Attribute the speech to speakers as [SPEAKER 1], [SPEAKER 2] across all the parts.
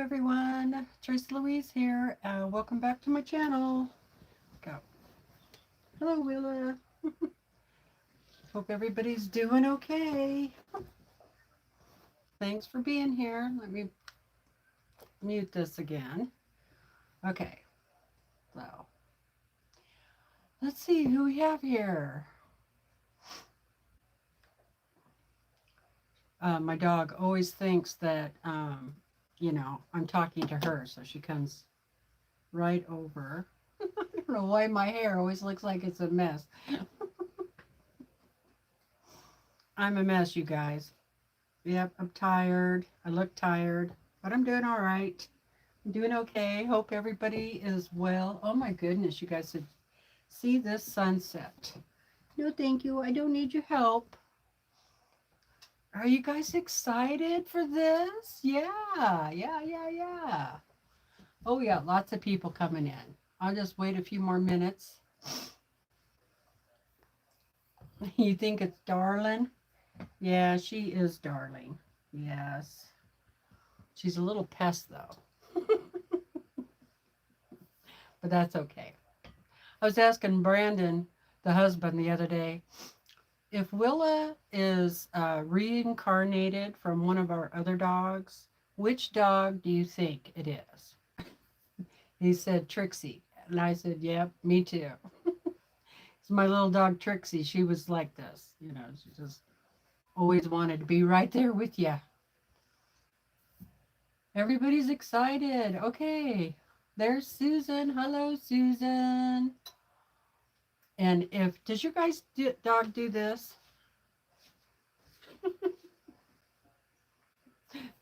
[SPEAKER 1] everyone, Tracy Louise here. Welcome back to my channel. Go. Hello, Willa. Hope everybody's doing okay. Thanks for being here. Let me mute this again. Okay, so let's see who we have here. My dog always thinks that, I'm talking to her, so she comes right over. I don't know why my hair always looks like it's a mess. I'm a mess, you guys. Yep, I'm tired. I look tired, but I'm doing all right. I'm doing okay. Hope everybody is well. Oh my goodness, you guys should see this sunset. No, thank you. I don't need your help. Are you guys excited for this? Yeah. Oh yeah, lots of people coming in. I'll just wait a few more minutes. You think it's darling? Yeah, she is darling. Yes. She's a little pest though. But that's okay. I was asking Brandon, the husband, the other day, if Willa is reincarnated from one of our other dogs, which dog do you think it is? He said Trixie. And I said, yep, me too. It's my little dog Trixie. She was like this. She just always wanted to be right there with you. Everybody's excited. Okay. There's Susan. Hello, Susan. And does your guys' dog do this?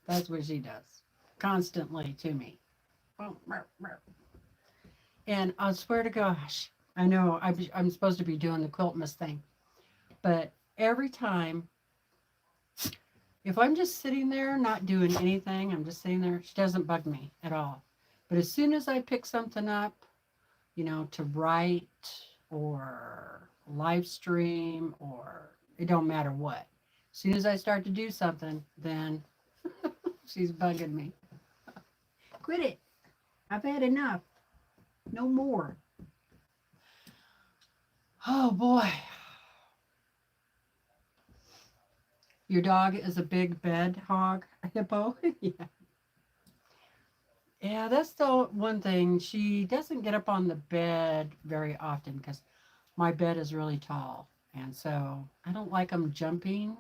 [SPEAKER 1] That's what she does. Constantly to me. And I swear to gosh, I know I'm supposed to be doing the Quiltmas thing, but every time, if I'm just sitting there not doing anything, I'm just sitting there, she doesn't bug me at all. But as soon as I pick something up, to write or live stream or it don't matter what, as soon as I start to do something, then she's bugging me. Quit it. I've had enough. No more. Oh boy. Your dog is a big bed hog, a hippo? Yeah. Yeah, that's the one thing. She doesn't get up on the bed very often because my bed is really tall. And so I don't like them jumping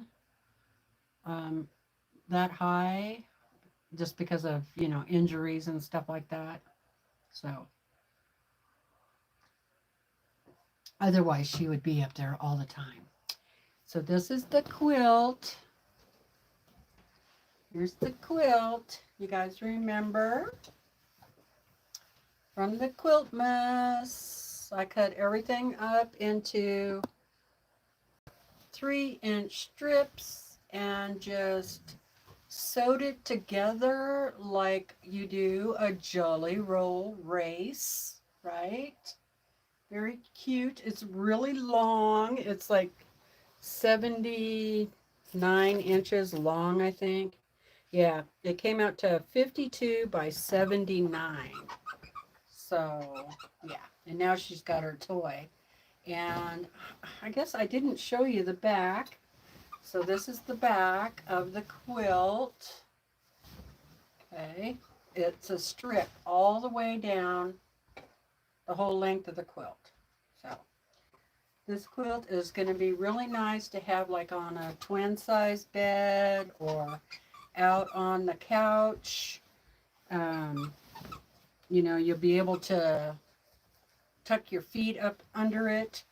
[SPEAKER 1] that high just because of, injuries and stuff like that. So otherwise she would be up there all the time. So this is the quilt. Here's the quilt. You guys remember from the Quiltmas, I cut everything up into 3-inch strips and just sewed it together like you do a Jolly Roll race, right? Very cute. It's really long. It's like 79 inches long, I think. Yeah, it came out to 52 by 79. So, yeah. And now she's got her toy. And I guess I didn't show you the back. So this is the back of the quilt. Okay. It's a strip all the way down the whole length of the quilt. So this quilt is going to be really nice to have like on a twin size bed or out on the couch. You'll be able to tuck your feet up under it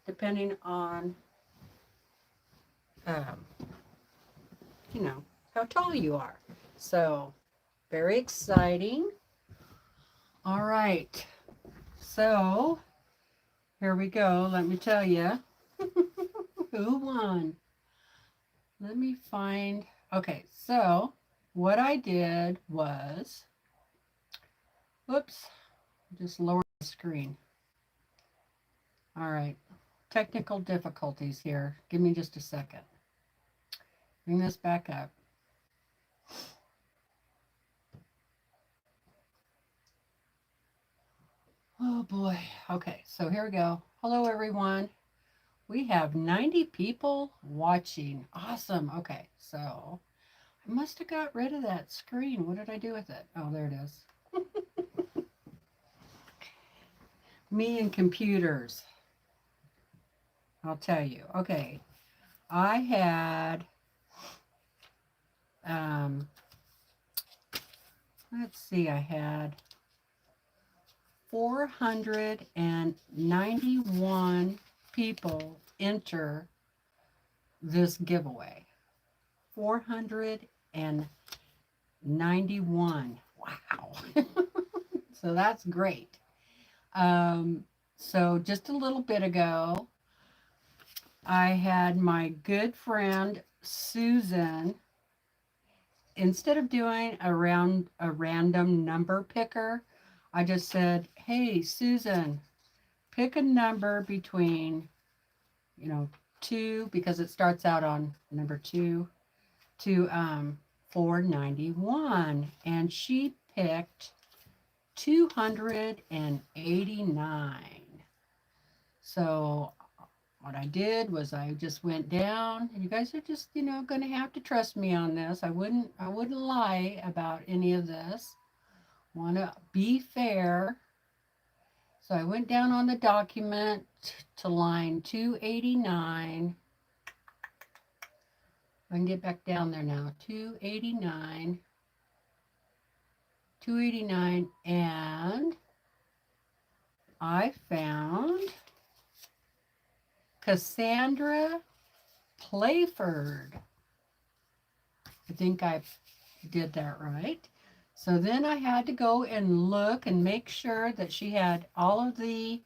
[SPEAKER 1] depending on, how tall you are. So very exciting. All right. So here we go. Let me tell you who won. Let me find. Okay, so what I did was, whoops, just lower the screen. All right, technical difficulties here. Give me just a second. Bring this back up. boy. Okay, so here we go. Hello, everyone. We have 90 people watching. Awesome. Okay, so I must have got rid of that screen. What did I do with it? Oh, there it is. Me and computers. I'll tell you. Okay, I had, um, let's see, I had 491 people enter this giveaway. 491. Wow. So that's great. So just a little bit ago, I had my good friend Susan, instead of doing a random number picker, I just said, "Hey Susan, pick a number between, you know, 2, because it starts out on number 2, to 491." And she picked 289. So what I did was I just went down, and you guys are just, going to have to trust me on this. I wouldn't lie about any of this. Want to be fair. So I went down on the document to line 289. I can get back down there now. 289. 289, and I found Cassandra Playford. I think I did that right. So then I had to go and look and make sure that she had all of the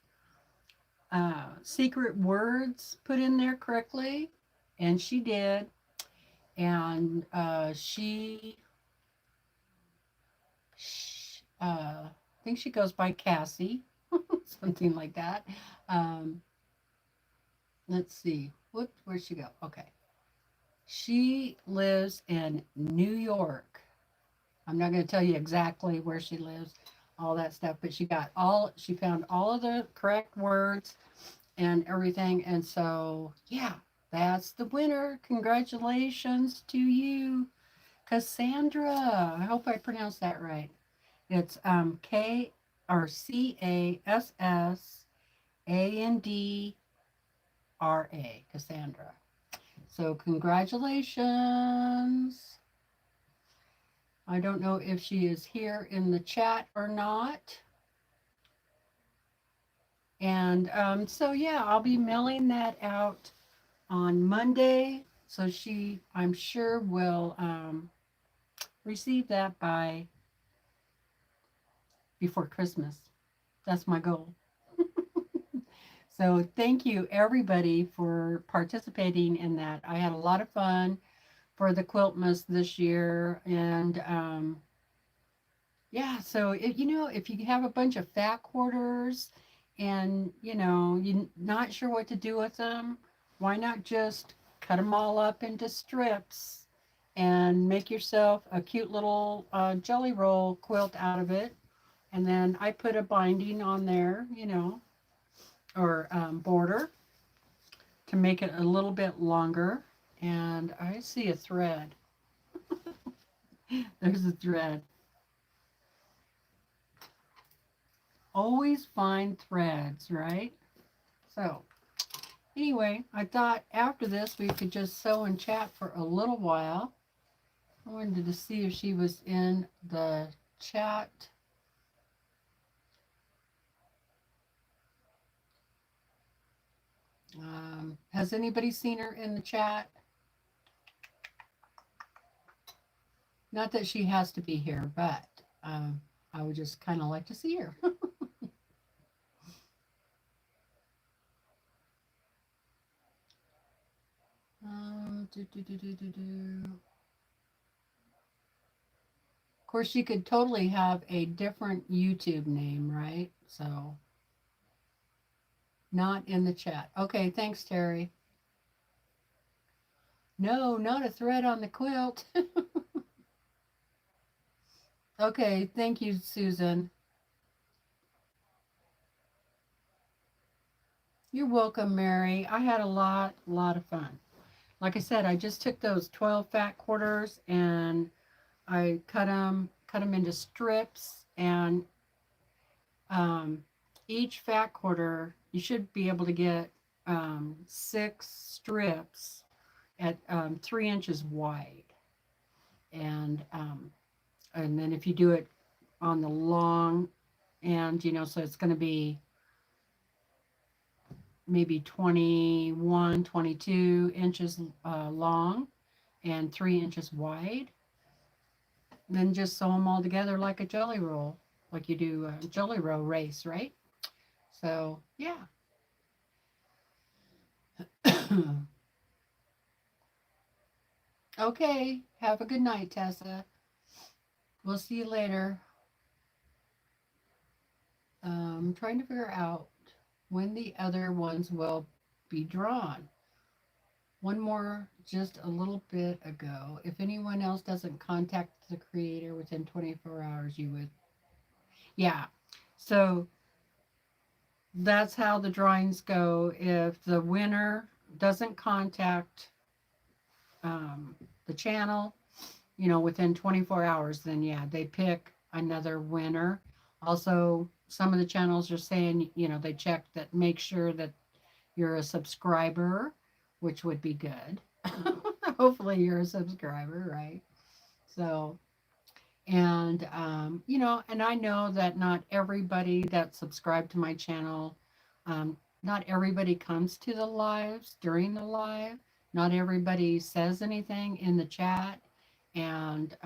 [SPEAKER 1] secret words put in there correctly, and she did. And I think she goes by Cassie, something like that. Um, let's see, where'd she go? Okay, she lives in New York. I'm not going to tell you exactly where she lives, all that stuff, but she found all of the correct words and everything. And so, yeah, that's the winner. Congratulations to you, Cassandra. I hope I pronounced that right. It's K or Cassandra, Cassandra. So congratulations. I don't know if she is here in the chat or not. And so, yeah, I'll be mailing that out on Monday. So she, I'm sure, will receive that before Christmas. That's my goal. So thank you, everybody, for participating in that. I had a lot of fun for the Quiltmas this year. And yeah, so if you have a bunch of fat quarters and you're not sure what to do with them, why not just cut them all up into strips and make yourself a cute little jelly roll quilt out of it. And then I put a binding on there, or border to make it a little bit longer. And I see a thread. There's a thread. Always find threads, right? So anyway, I thought after this we could just sew and chat for a little while. I wanted to see if she was in the chat. Has anybody seen her in the chat? Not that she has to be here, but I would just kind of like to see her. Of course, you could totally have a different YouTube name, right? So, not in the chat. Okay, thanks, Terry. No, not a thread on the quilt. Okay, thank you, Susan. You're welcome, Mary. I had a lot of fun. Like I said, I just took those 12 fat quarters and I cut them into strips, and um, each fat quarter, you should be able to get 6 strips at 3 inches wide. And then if you do it on the long end, so it's going to be maybe 21, 22 inches long and 3 inches wide. Then just sew them all together like a jelly roll, like you do a jelly roll race, right? So, yeah. Okay. Have a good night, Tessa. We'll see you later. I'm trying to figure out when the other ones will be drawn. One more just a little bit ago. If anyone else doesn't contact the creator within 24 hours, you would. Yeah. So that's how the drawings go. If the winner doesn't contact the channel, within 24 hours, then yeah, they pick another winner. Also, some of the channels are saying, they check that, make sure that you're a subscriber, which would be good. Hopefully you're a subscriber, right? So, and I know that not everybody that's subscribed to my channel, not everybody comes to the lives during the live. Not everybody says anything in the chat, and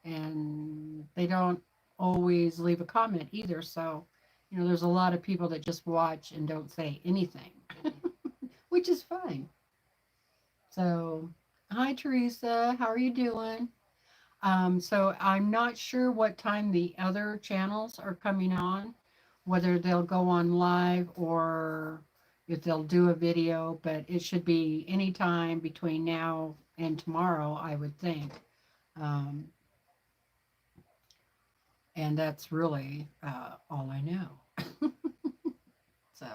[SPEAKER 1] they don't always leave a comment either. So, there's a lot of people that just watch and don't say anything, which is fine. So, hi Teresa, how are you doing? So I'm not sure what time the other channels are coming on, whether they'll go on live or if they'll do a video, but it should be any time between now and tomorrow, I would think. Um, and that's really all I know. So,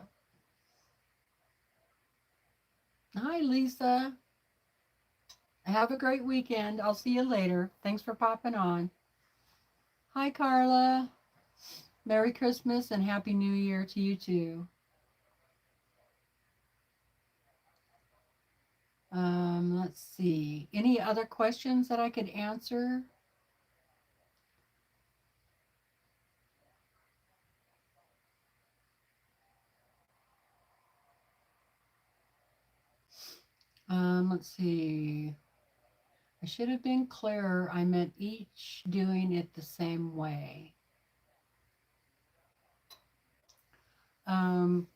[SPEAKER 1] hi, Lisa. Have a great weekend. I'll see you later. Thanks for popping on. Hi, Carla. Merry Christmas and Happy New Year to you too. Let's see. Any other questions that I could answer? Let's see. I should have been clearer. I meant each doing it the same way.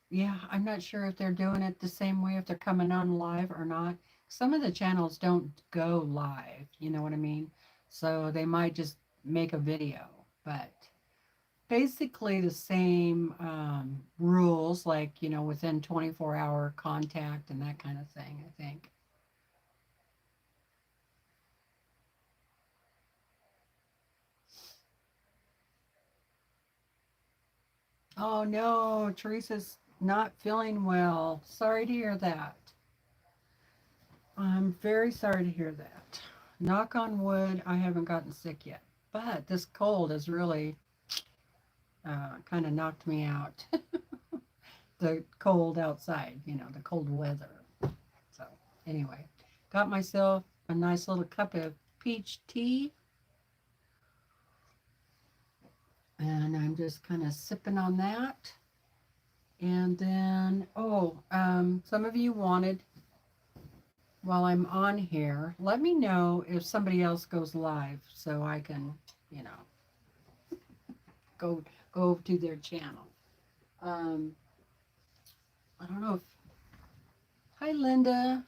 [SPEAKER 1] Yeah, I'm not sure if they're doing it the same way, if they're coming on live or not. Some of the channels don't go live, you know what I mean? So they might just make a video, but basically the same rules, like, within 24-hour contact and that kind of thing, I think. Oh no, Teresa's not feeling well. Sorry to hear that. I'm very sorry to hear that. Knock on wood, I haven't gotten sick yet. But this cold has really kind of knocked me out. The cold outside, the cold weather. So, anyway, got myself a nice little cup of peach tea. And I'm just kind of sipping on that. And then, some of you wanted, while I'm on here, let me know if somebody else goes live so I can, go to their channel. I don't know if, hi Linda.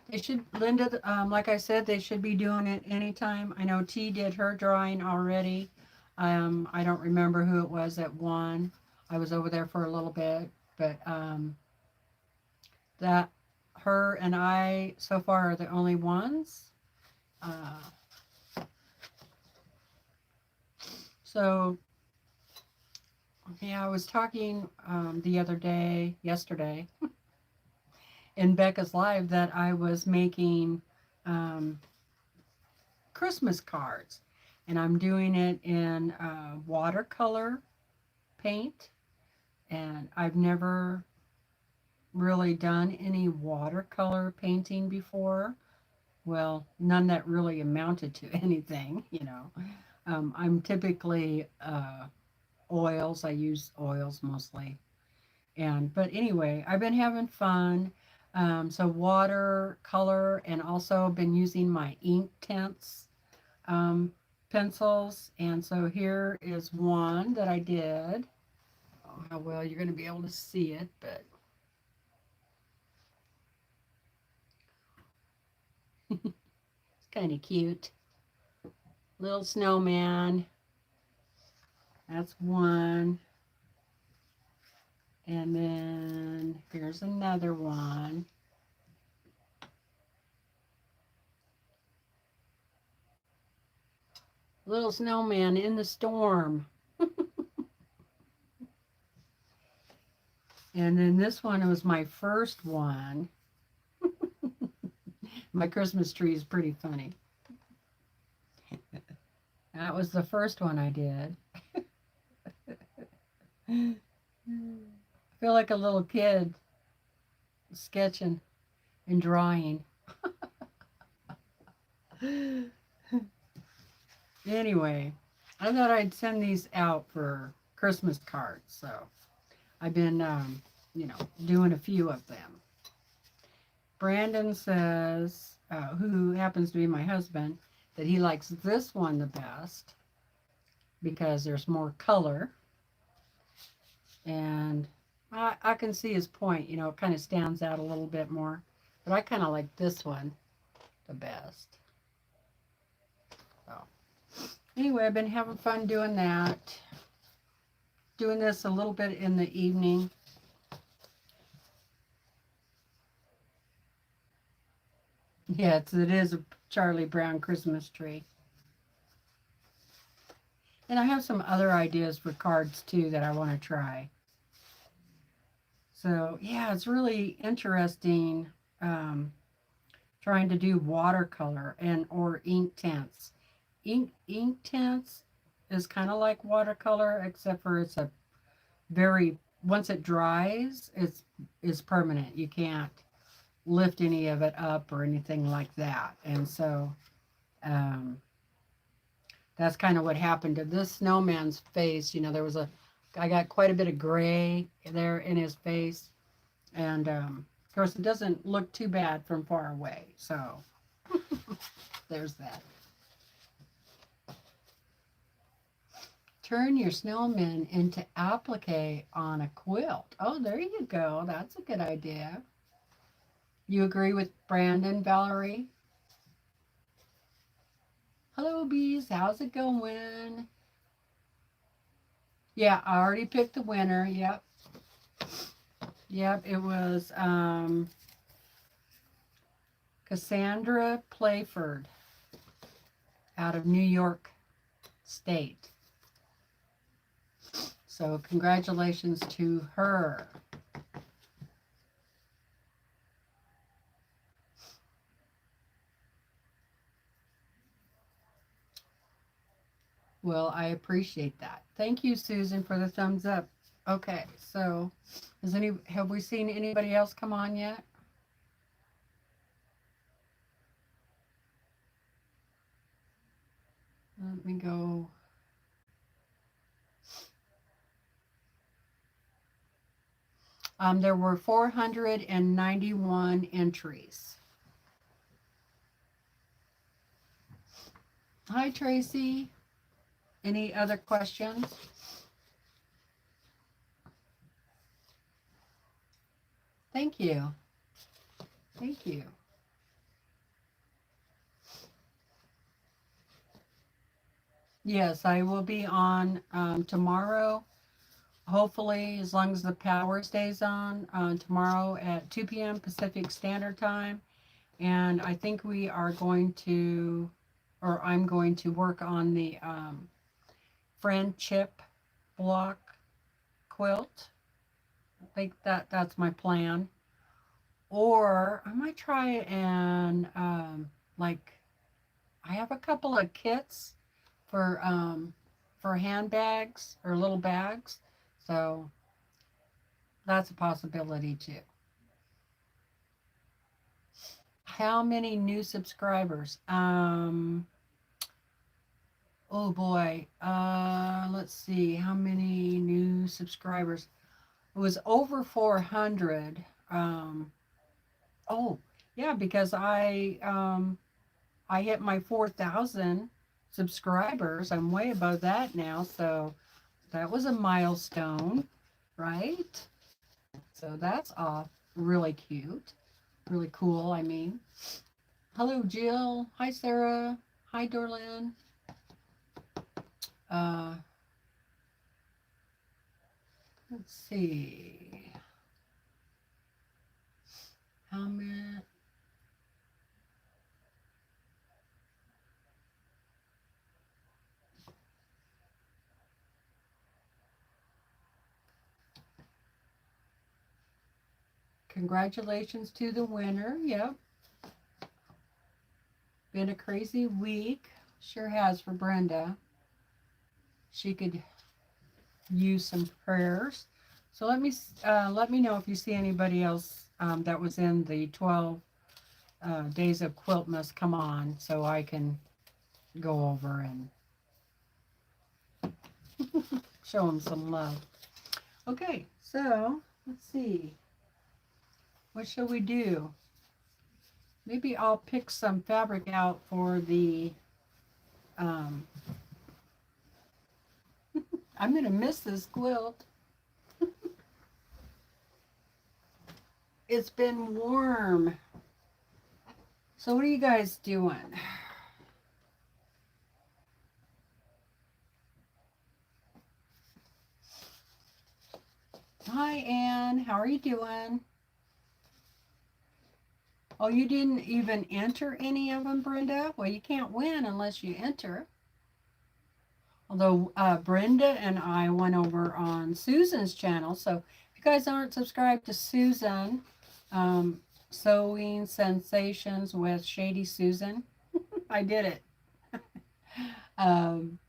[SPEAKER 1] They should, Linda, like I said, they should be doing it anytime. I know T did her drawing already. I don't remember who it was that won. I was over there for a little bit, but that her and I so far are the only ones. So, yeah, I was talking the other day, yesterday, in Becca's Live that I was making um, Christmas cards. And I'm doing it in watercolor paint. And I've never really done any watercolor painting before. Well, none that really amounted to anything, you know. I'm typically oils. I use oils mostly. And but anyway, I've been having fun. So watercolor, and also been using my ink tints um, pencils. And so here is one that I did. Oh, how well you're going to be able to see it, but it's kind of cute. Little snowman. That's one. And then here's another one. Little snowman in the storm. And then this one was my first one. My Christmas tree is pretty funny. That was the first one I did. I feel like a little kid sketching and drawing. Anyway, I thought I'd send these out for Christmas cards. So I've been, doing a few of them. Brandon says, who happens to be my husband, that he likes this one the best because there's more color. And I can see his point. You know, it kind of stands out a little bit more. But I kind of like this one the best. So anyway, I've been having fun doing that. Doing this a little bit in the evening. Yeah, it is a Charlie Brown Christmas tree. And I have some other ideas for cards too that I want to try. So yeah, it's really interesting trying to do watercolor and or ink tints. Ink tints is kind of like watercolor, except for it's a very once it dries, it's permanent. You can't lift any of it up or anything like that. And so um, that's kind of what happened to this snowman's face. You know, I got quite a bit of gray there in his face. And of course, it doesn't look too bad from far away. So there's that. Turn your snowman into applique on a quilt. Oh, there you go. That's a good idea. You agree with Brandon, Valerie? Hello, bees. How's it going? Yeah, I already picked the winner. Yep. Yep, it was Cassandra Playford out of New York State. So congratulations to her. Well, I appreciate that. Thank you, Susan, for the thumbs up. Okay, so have we seen anybody else come on yet? Let me go. There were 491 entries. Hi, Tracy. Any other questions? Thank you. Thank you. Yes, I will be on tomorrow. Hopefully, as long as the power stays on, tomorrow at 2 p.m. Pacific Standard Time. And I think we are going to, or I'm going to work on the friendship block quilt. I think that's my plan. Or I might try and like I have a couple of kits for handbags or little bags. So that's a possibility too. How many new subscribers? Oh boy. Let's see. How many new subscribers? It was over 400. Oh, yeah, because I hit my 4,000 subscribers. I'm way above that now, so that was a milestone, right? So that's off. Really cute. Really cool, I mean. Hello, Jill. Hi, Sarah. Hi, Dorlin. Uh, let's see. How many? Congratulations to the winner. Yep. Been a crazy week. Sure has for Brenda. She could use some prayers. So let me know if you see anybody else that was in the 12 days of Quiltmas come on, so I can go over and show them some love. Okay, so let's see. What shall we do? Maybe I'll pick some fabric out for the. Um, I'm gonna miss this quilt. It's been warm. So what are you guys doing? Hi, Anne. How are you doing? Oh, you didn't even enter any of them, Brenda? Well, you can't win unless you enter. Although Brenda and I went over on Susan's channel. So if you guys aren't subscribed to Susan, Sewing Sensations with Shady Susan, I did it. um,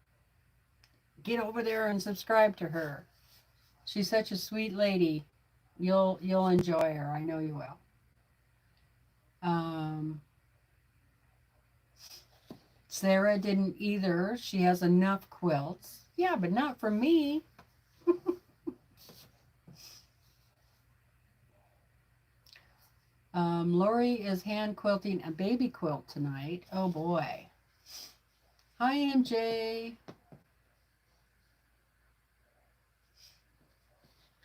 [SPEAKER 1] get over there and subscribe to her. She's such a sweet lady. You'll enjoy her. I know you will. Sarah didn't either. She has enough quilts. Yeah, but not for me. Lori is hand quilting a baby quilt tonight. Oh boy. Hi, MJ.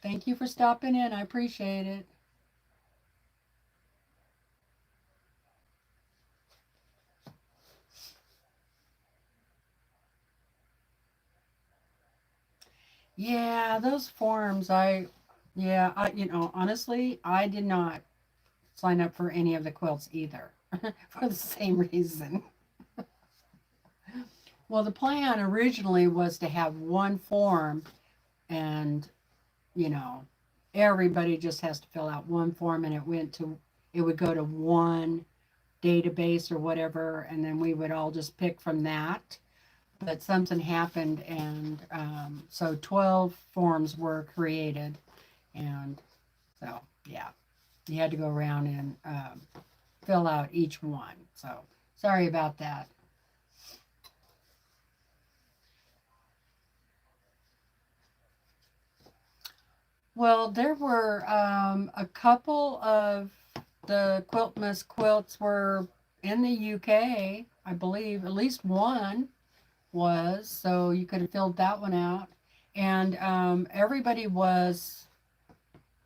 [SPEAKER 1] Thank you for stopping in. I appreciate it. Yeah, those forms, honestly, I did not sign up for any of the quilts either for the same reason. Well, the plan originally was to have one form and, you know, everybody just has to fill out one form and it would go to one database or whatever, and then we would all just pick from that. But something happened, and so 12 forms were created, and so yeah, you had to go around and fill out each one. So sorry about that. Well, there were a couple of the Quiltmas quilts were in the UK, I believe. At least one was, so you could have filled that one out. And everybody was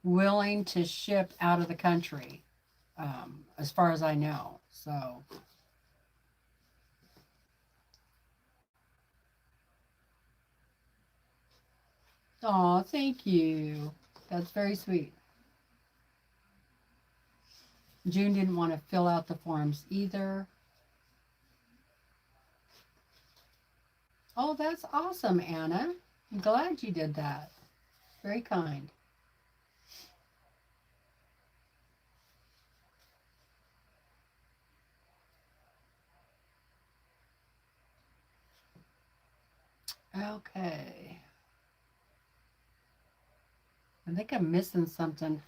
[SPEAKER 1] willing to ship out of the country, as far as I know. So, oh, thank you. That's very sweet. June didn't want to fill out the forms either. Oh, that's awesome, Anna. I'm glad you did that. Very kind. Okay. I think I'm missing something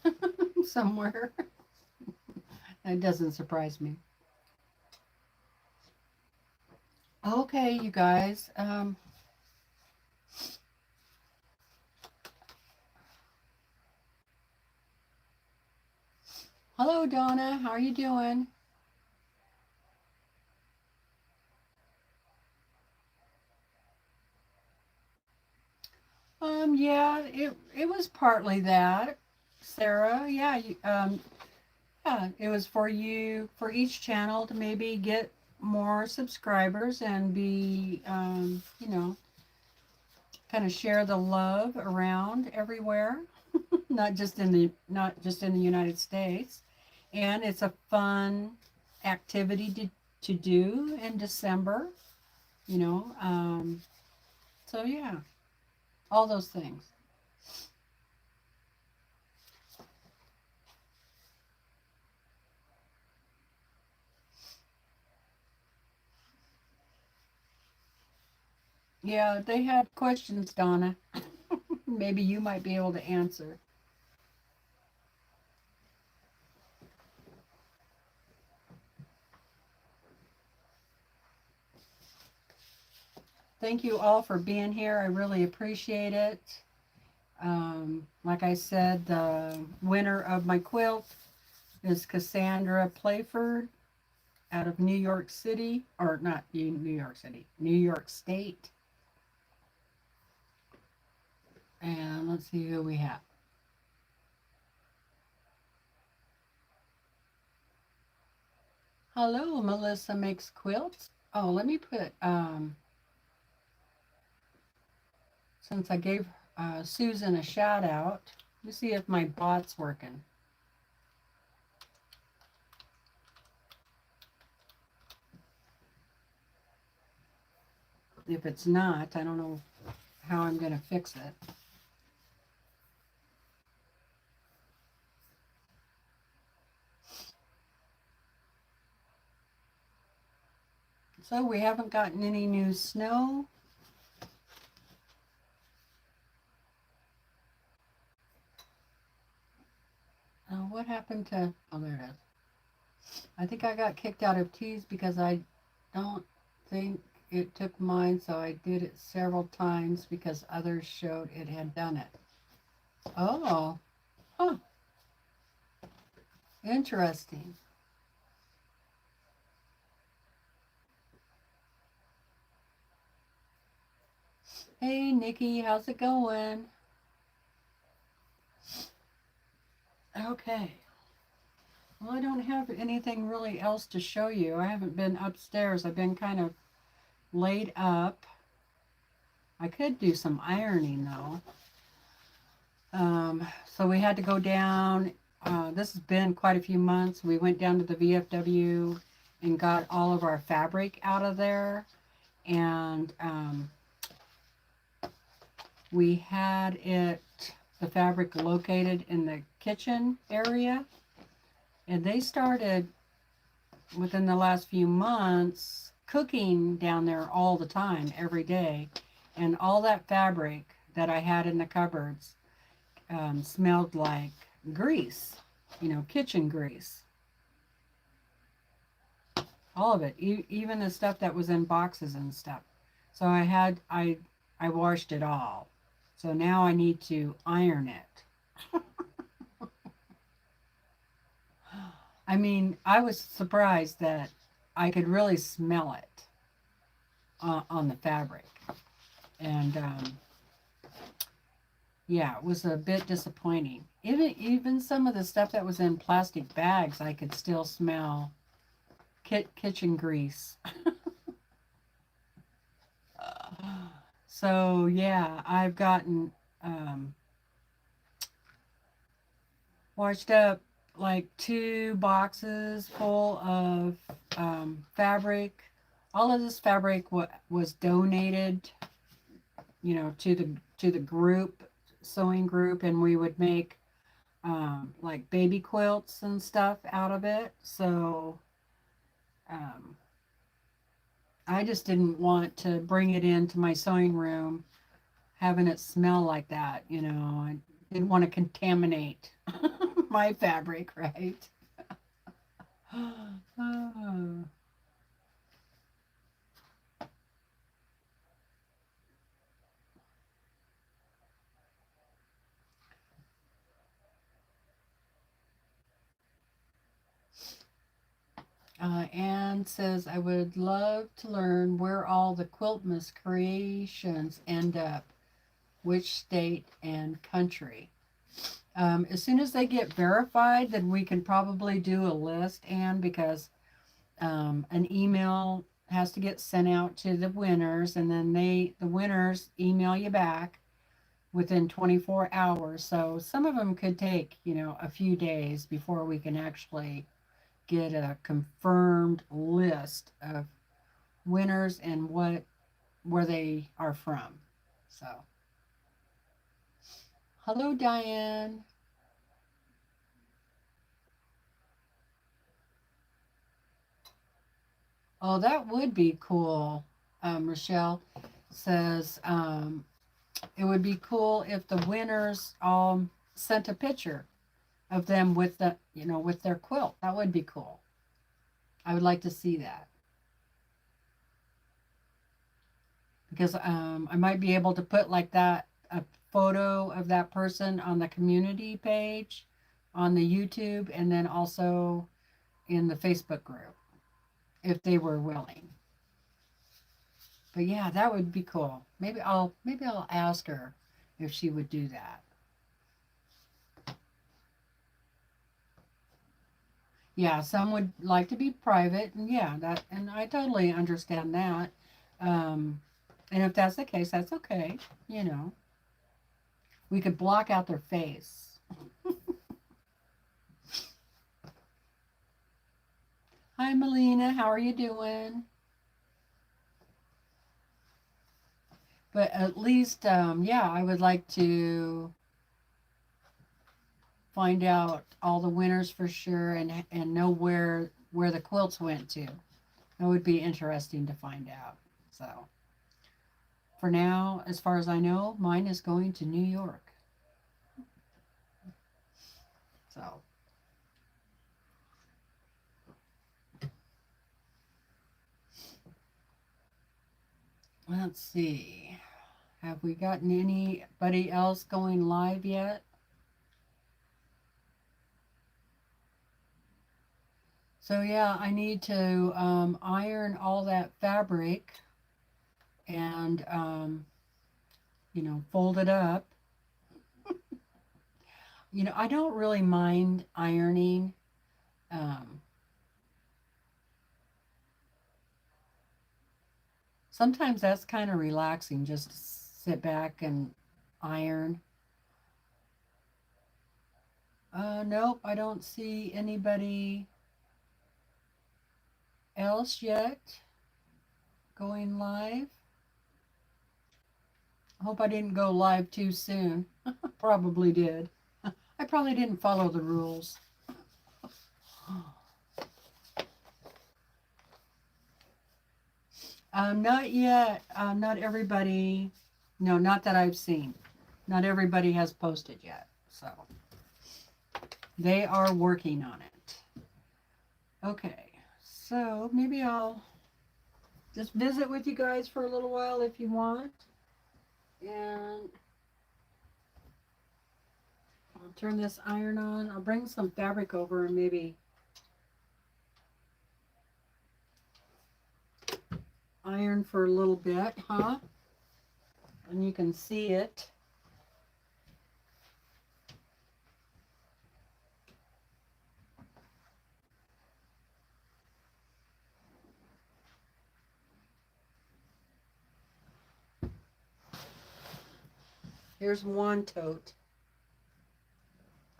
[SPEAKER 1] somewhere. It doesn't surprise me. Okay, you guys. Hello, Donna. How are you doing? Yeah, it was partly that, Sarah. Yeah, yeah, it was for you for each channel to maybe get more subscribers and be, kind of share the love around everywhere, not just in the United States. And it's a fun activity to do in December, you know. So yeah, all those things. Yeah, they had questions, Donna. Maybe you might be able to answer. Thank you all for being here. I really appreciate it. Like I said, the winner of my quilt is Cassandra Playford out of New York City, or not New York City, New York State. And let's see who we have. Hello, Melissa Makes Quilts. Oh, let me put, since I gave Susan a shout out, let me see if my bot's working. If it's not, I don't know how I'm going to fix it. So we haven't gotten any new snow. What happened to, oh, there it is. I think I got kicked out of Tees because I don't think it took mine, so I did it several times because others showed it had done it. Oh, huh, interesting. Hey, Nikki, how's it going? Okay. Well, I don't have anything really else to show you. I haven't been upstairs. I've been kind of laid up. I could do some ironing though. So we had to go down. This has been quite a few months. We went down to the VFW and got all of our fabric out of there. And we had the fabric located in the kitchen area. And they started within the last few months cooking down there all the time, every day. And all that fabric that I had in the cupboards smelled like grease, kitchen grease. All of it, even the stuff that was in boxes and stuff. So I washed it all. So now I need to iron it. I mean, I was surprised that I could really smell it on the fabric. And yeah, it was a bit disappointing. Even some of the stuff that was in plastic bags, I could still smell kitchen grease. So yeah, I've gotten washed up like 2 boxes full of fabric, all of this fabric was donated, you know, to the group, sewing group, and we would make like baby quilts and stuff out of it. So um, I just didn't want to bring it into my sewing room, having it smell like that. You know, I didn't want to contaminate my fabric, right? Oh. Anne says, I would love to learn where all the Quiltmas creations end up, which state and country. As soon as they get verified, then we can probably do a list, Anne, because an email has to get sent out to the winners, and then the winners email you back within 24 hours. So some of them could take, you know, a few days before we can actually get a confirmed list of winners and where they are from. So, hello, Diane. Oh, that would be cool. Rochelle says it would be cool if the winners sent a picture of them with the, you know, with their quilt. That would be cool. I would like to see that because I might be able to put like that a photo of that person on the community page on the YouTube and then also in the Facebook group if they were willing. But yeah, that would be cool. Maybe I'll ask her if she would do that. Yeah, some would like to be private, and yeah, that, and I totally understand that. Um, and if that's the case, that's okay. You know, we could block out their face. Hi, Melina, how are you doing? But at least, yeah, I would like to find out all the winners for sure, and know where the quilts went to. That would be interesting to find out. So for now, as far as I know, mine is going to New York. So let's see. Have we gotten anybody else going live yet? So yeah, I need to iron all that fabric and you know, fold it up. You know, I don't really mind ironing. Um, Sometimes that's kind of relaxing, just to sit back and iron. Nope, I don't see anybody else yet going live. I hope I didn't go live too soon. Probably did. I probably didn't follow the rules. Not yet. Not everybody. No, not that I've seen. Not everybody has posted yet. So they are working on it. Okay. So maybe I'll just visit with you guys for a little while if you want. And I'll turn this iron on. I'll bring some fabric over and maybe iron for a little bit, huh? And you can see it. Here's one tote.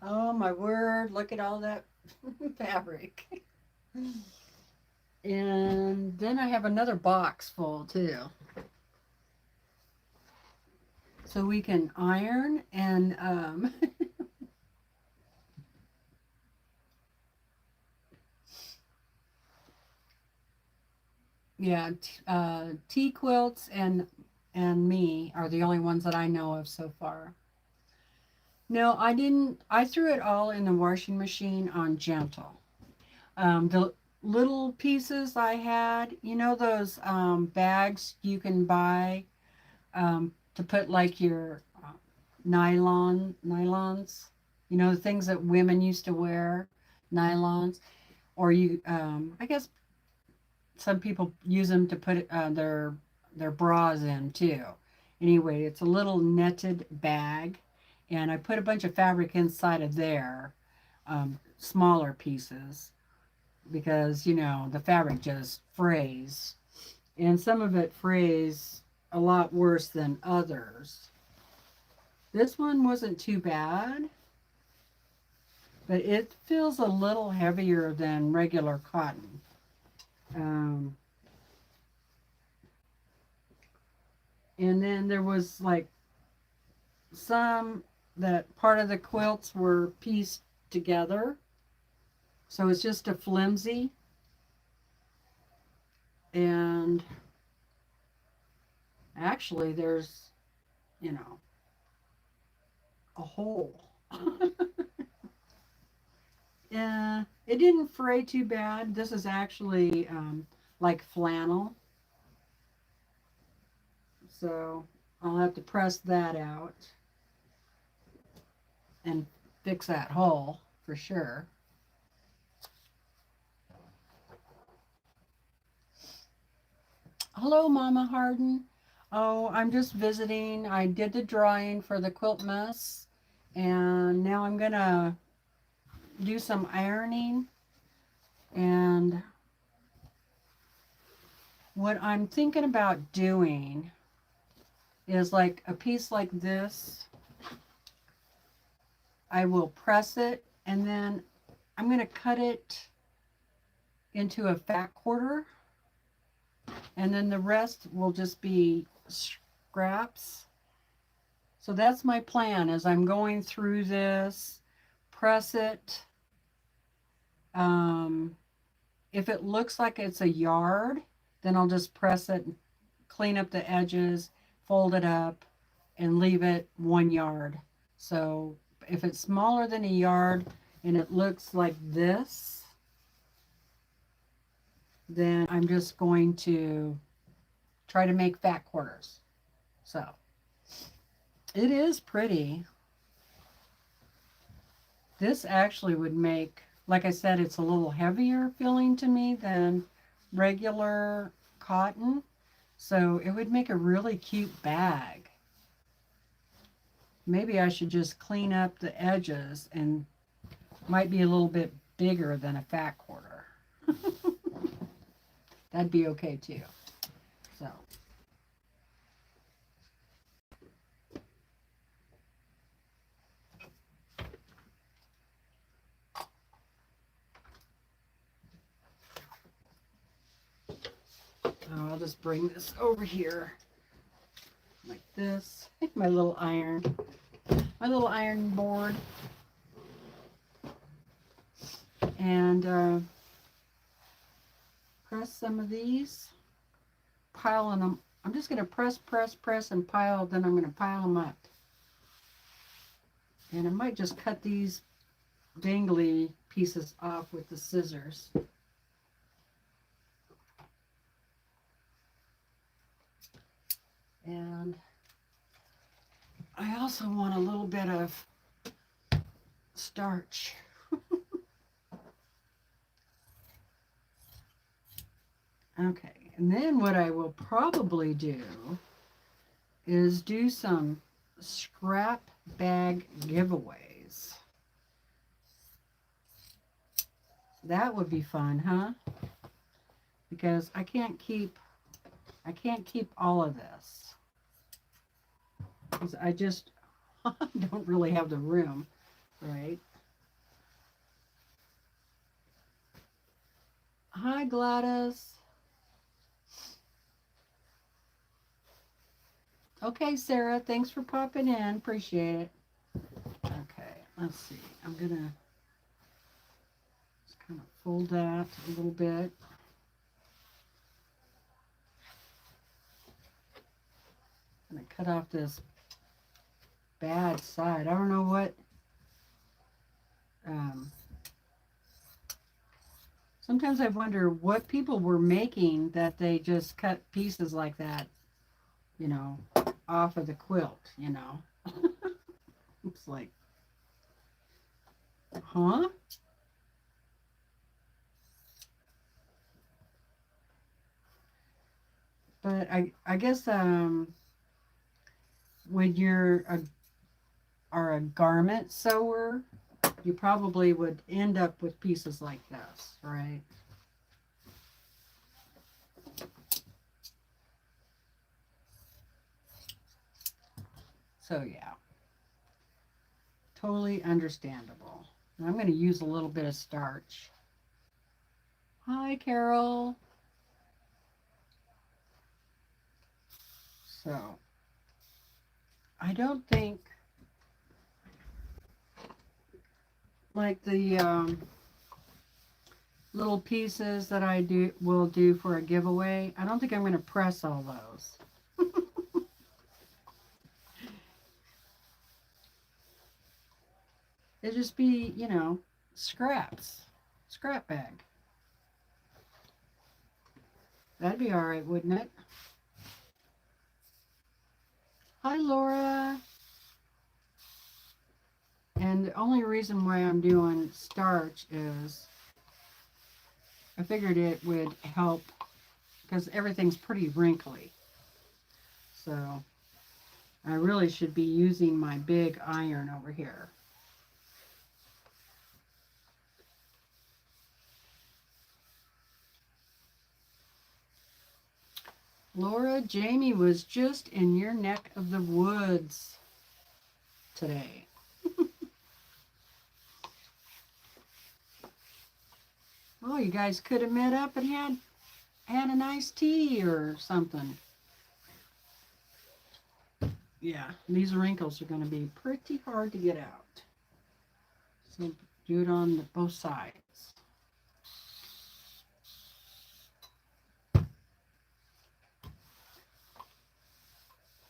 [SPEAKER 1] Oh my word, look at all that fabric. And Then I have another box full too. So we can iron and yeah, tea quilts and me are the only ones that I know of so far. No, I didn't. I threw it all in the washing machine on gentle. The little pieces I had, you know, those bags you can buy to put like your nylons, you know, the things that women used to wear, nylons, or you, I guess some people use them to put their bras in too. Anyway, it's a little netted bag, and I put a bunch of fabric inside of there, smaller pieces, because you know the fabric just frays, and some of it frays a lot worse than others. This one wasn't too bad, but it feels a little heavier than regular cotton. Um, and then there was like some that part of the quilts were pieced together, so it's just a flimsy, and actually there's, you know, a hole. Yeah, it didn't fray too bad. This is actually like flannel, so I'll have to press that out and fix that hole for sure. Hello, Mama Harden. Oh, I'm just visiting. I did the drawing for the Quilt Miss, and now I'm gonna do some ironing. And what I'm thinking about doing is like a piece like this. I will press it, and then I'm going to cut it into a fat quarter, and then the rest will just be scraps. So that's my plan as I'm going through this. Press it. If it looks like it's a yard, then I'll just press it, clean up the edges, fold it up, and leave it 1 yard. So if it's smaller than a yard and it looks like this, then I'm just going to try to make fat quarters. So it is pretty. This actually would make, like I said, it's a little heavier feeling to me than regular cotton. So it would make a really cute bag. Maybe I should just clean up the edges, and might be a little bit bigger than a fat quarter. That'd be okay too. So I'll just bring this over here like this. My little iron board, and press some of these, piling them. I'm just going to press, and pile. Then I'm going to pile them up, and I might just cut these dangly pieces off with the scissors. And I also want a little bit of starch. Okay, and then what I will probably do is do some scrap bag giveaways. That would be fun, huh? Because I can't keep all of this, because I just don't really have the room, right? Hi, Gladys. Okay, Sarah, thanks for popping in. Appreciate it. Okay, let's see. I'm gonna just kind of fold that a little bit. I'm gonna cut off this bad side. I don't know what. Um, Sometimes I wonder what people were making that they just cut pieces like that, you know, off of the quilt, you know. It's like, huh? But I guess when you're are a garment sewer, you probably would end up with pieces like this, right? So yeah, totally understandable. And I'm going to use a little bit of starch. Hi, Carol. So I don't think like the little pieces that I will do for a giveaway. I don't think I'm going to press all those. It'll just be, you know, scraps, scrap bag. That'd be all right, wouldn't it? Hi, Laura. And the only reason why I'm doing starch is I figured it would help because everything's pretty wrinkly. So I really should be using my big iron over here. Laura, Jamie was just in your neck of the woods today. Oh, you guys could have met up and had a nice tea or something. Yeah, these wrinkles are going to be pretty hard to get out. So do it on both sides.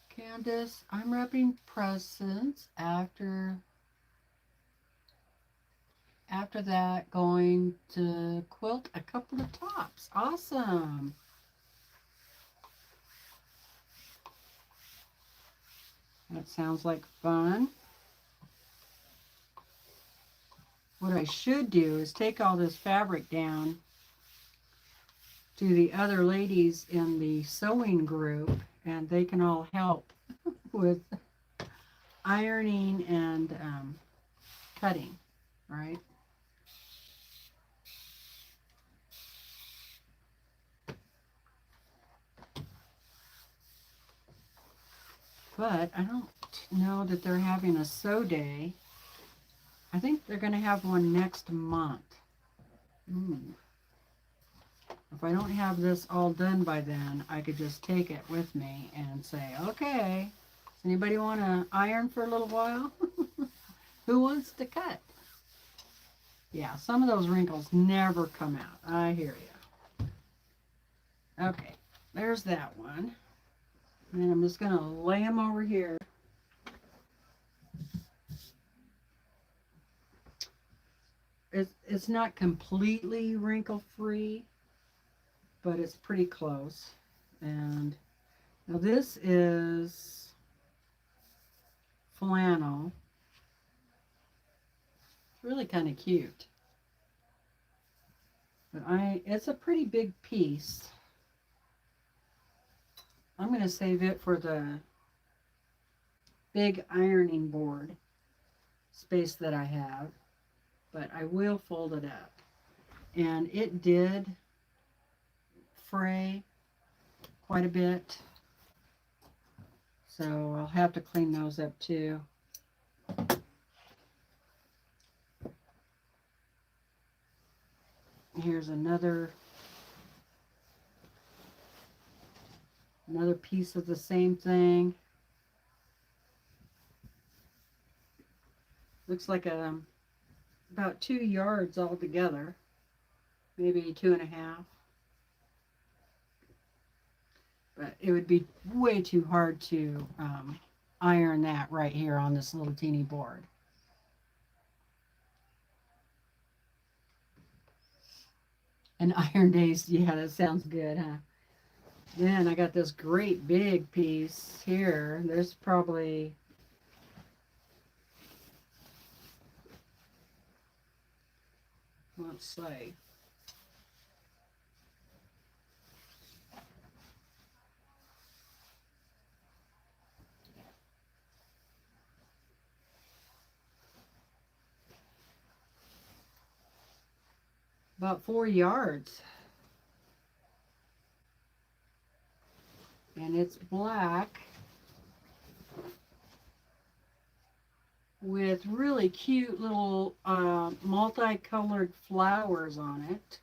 [SPEAKER 1] Candace, I'm wrapping presents after that going to quilt a couple of tops. Awesome. That sounds like fun. What I should do is take all this fabric down to the other ladies in the sewing group and they can all help with ironing and cutting, right? But I don't know that they're having a sew day. I think they're going to have one next month. If I don't have this all done by then, I could just take it with me and say, okay, does anybody want to iron for a little while? Who wants to cut? Yeah, some of those wrinkles never come out. I hear you. Okay, there's that one. And I'm just going to lay them over here. It's not completely wrinkle free, but it's pretty close. And now this is flannel. It's really kind of cute. But it's a pretty big piece. I'm going to save it for the big ironing board space that I have, but I will fold it up. And it did fray quite a bit, so I'll have to clean those up too. Here's another piece of the same thing. Looks like about 2 yards altogether, maybe 2.5. But it would be way too hard to iron that right here on this little teeny board. And iron days, yeah, that sounds good, huh? Then I got this great big piece here. There's probably, let's see, about 4 yards. And it's black with really cute little multicolored flowers on it.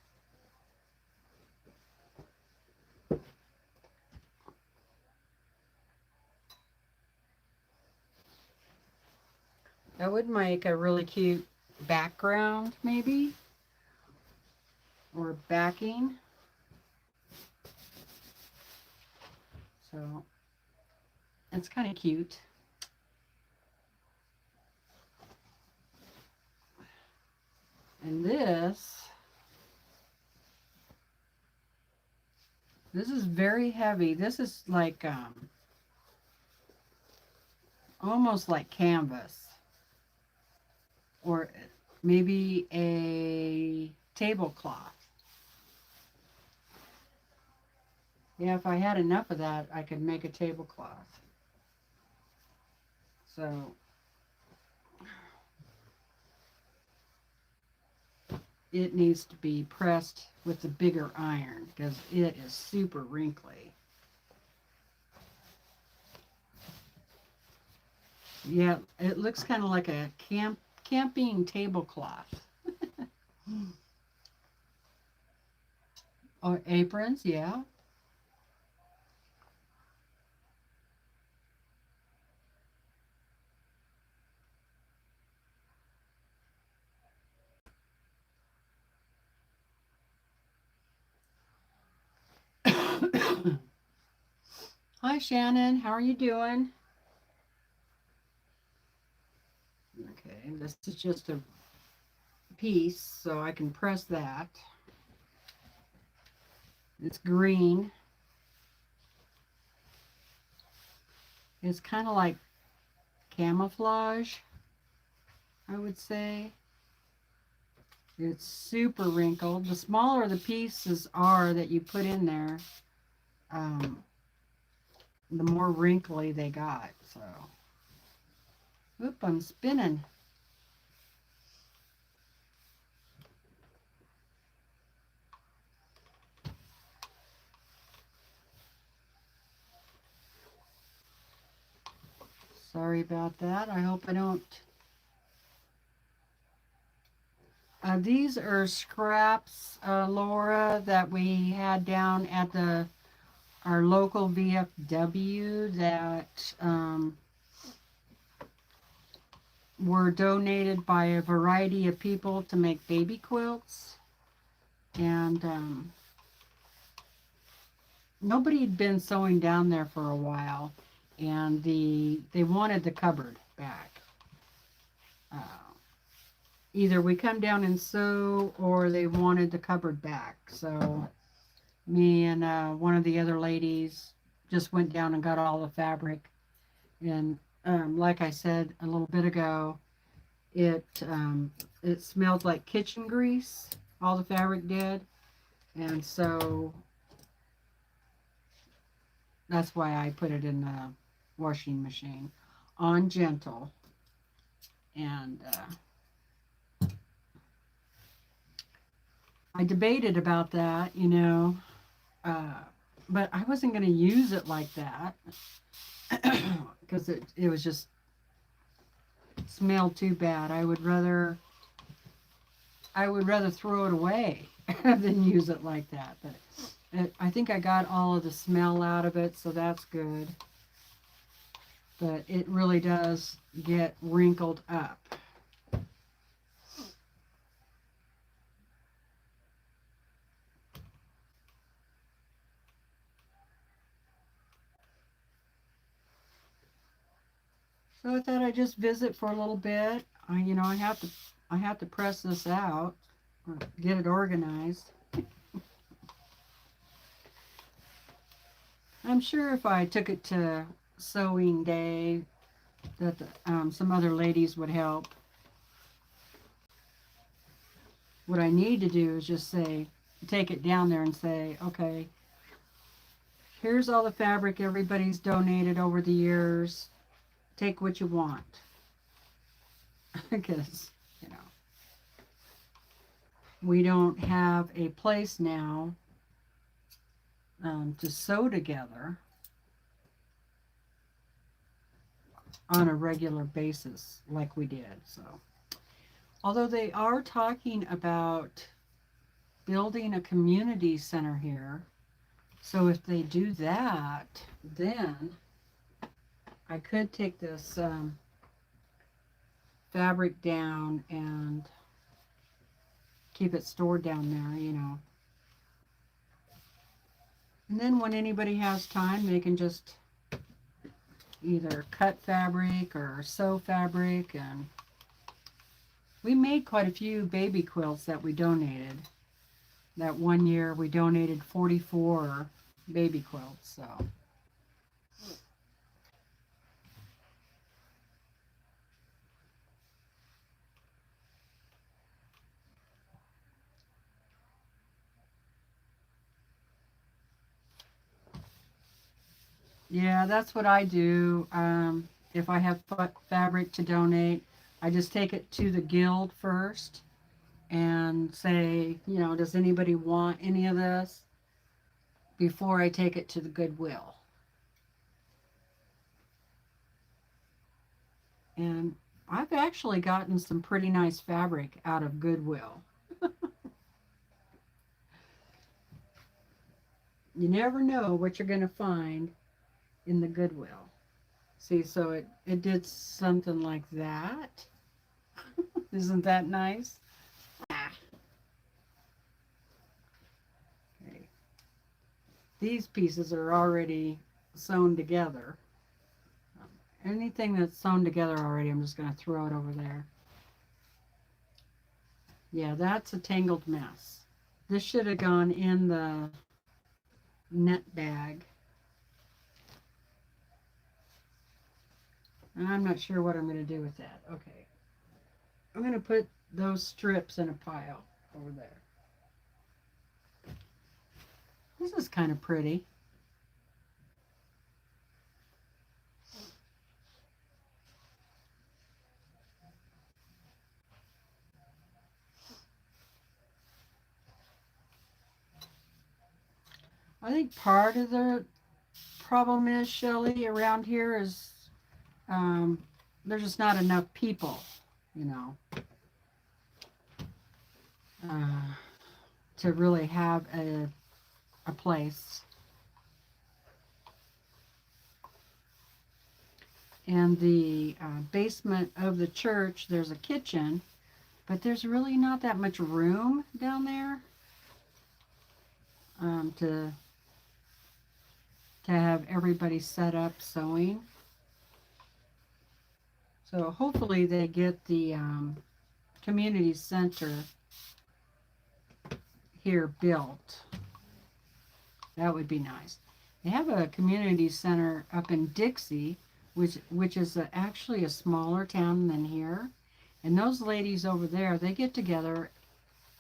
[SPEAKER 1] That would make a really cute background, maybe, or backing. So it's kind of cute. And this is very heavy. This is like almost like canvas, or maybe a tablecloth. Yeah, if I had enough of that, I could make a tablecloth. So it needs to be pressed with the bigger iron because it is super wrinkly. Yeah, it looks kind of like a camping tablecloth. Or aprons, yeah. Hi, Shannon. How are you doing? Okay, this is just a piece, so I can press that. It's green. It's kind of like camouflage, I would say. It's super wrinkled. The smaller the pieces are that you put in there, the more wrinkly they got. So, oop, I'm spinning. Sorry about that. I hope I don't. These are scraps, Laura, that we had down at our local VFW that were donated by a variety of people to make baby quilts. And nobody had been sewing down there for a while, and they wanted the cupboard back. Either we come down and sew, or they wanted the cupboard back. So me and one of the other ladies just went down and got all the fabric. And like I said a little bit ago, it smelled like kitchen grease. All the fabric did, and so that's why I put it in the washing machine on gentle. And I debated about that, but I wasn't going to use it like that because it was just smelled too bad. I would rather throw it away than use it like that. But I think I got all of the smell out of it, so that's good. But it really does get wrinkled up. So I thought I'd just visit for a little bit. You know, I have to press this out or get it organized. I'm sure if I took it to sewing day that some other ladies would help. What I need to do is just say, take it down there and say, okay, here's all the fabric everybody's donated over the years. Take what you want. Because, you know, we don't have a place now to sew together on a regular basis like we did. So, although they are talking about building a community center here, so if they do that, then I could take this fabric down and keep it stored down there, you know. And then when anybody has time, they can just either cut fabric or sew fabric. And we made quite a few baby quilts that we donated. That one year we donated 44 baby quilts, so. Yeah, that's what I do. If I have fabric to donate, I just take it to the guild first and say, you know, does anybody want any of this before I take it to the Goodwill? And I've actually gotten some pretty nice fabric out of Goodwill. You never know what you're going to find in the Goodwill. See, so it did something like that. Isn't that nice? Ah. Okay. These pieces are already sewn together. Anything that's sewn together already, I'm just going to throw it over there. Yeah, that's a tangled mess. This should have gone in the net bag. And I'm not sure what I'm going to do with that. Okay. I'm going to put those strips in a pile over there. This is kind of pretty. I think part of the problem is, Shelley, around here is there's just not enough people, you know, uh, to really have a place. And the basement of the church, there's a kitchen, but there's really not that much room down there to have everybody set up sewing. So hopefully they get the community center here built. That would be nice. They have a community center up in Dixie, which is actually a smaller town than here. And those ladies over there, they get together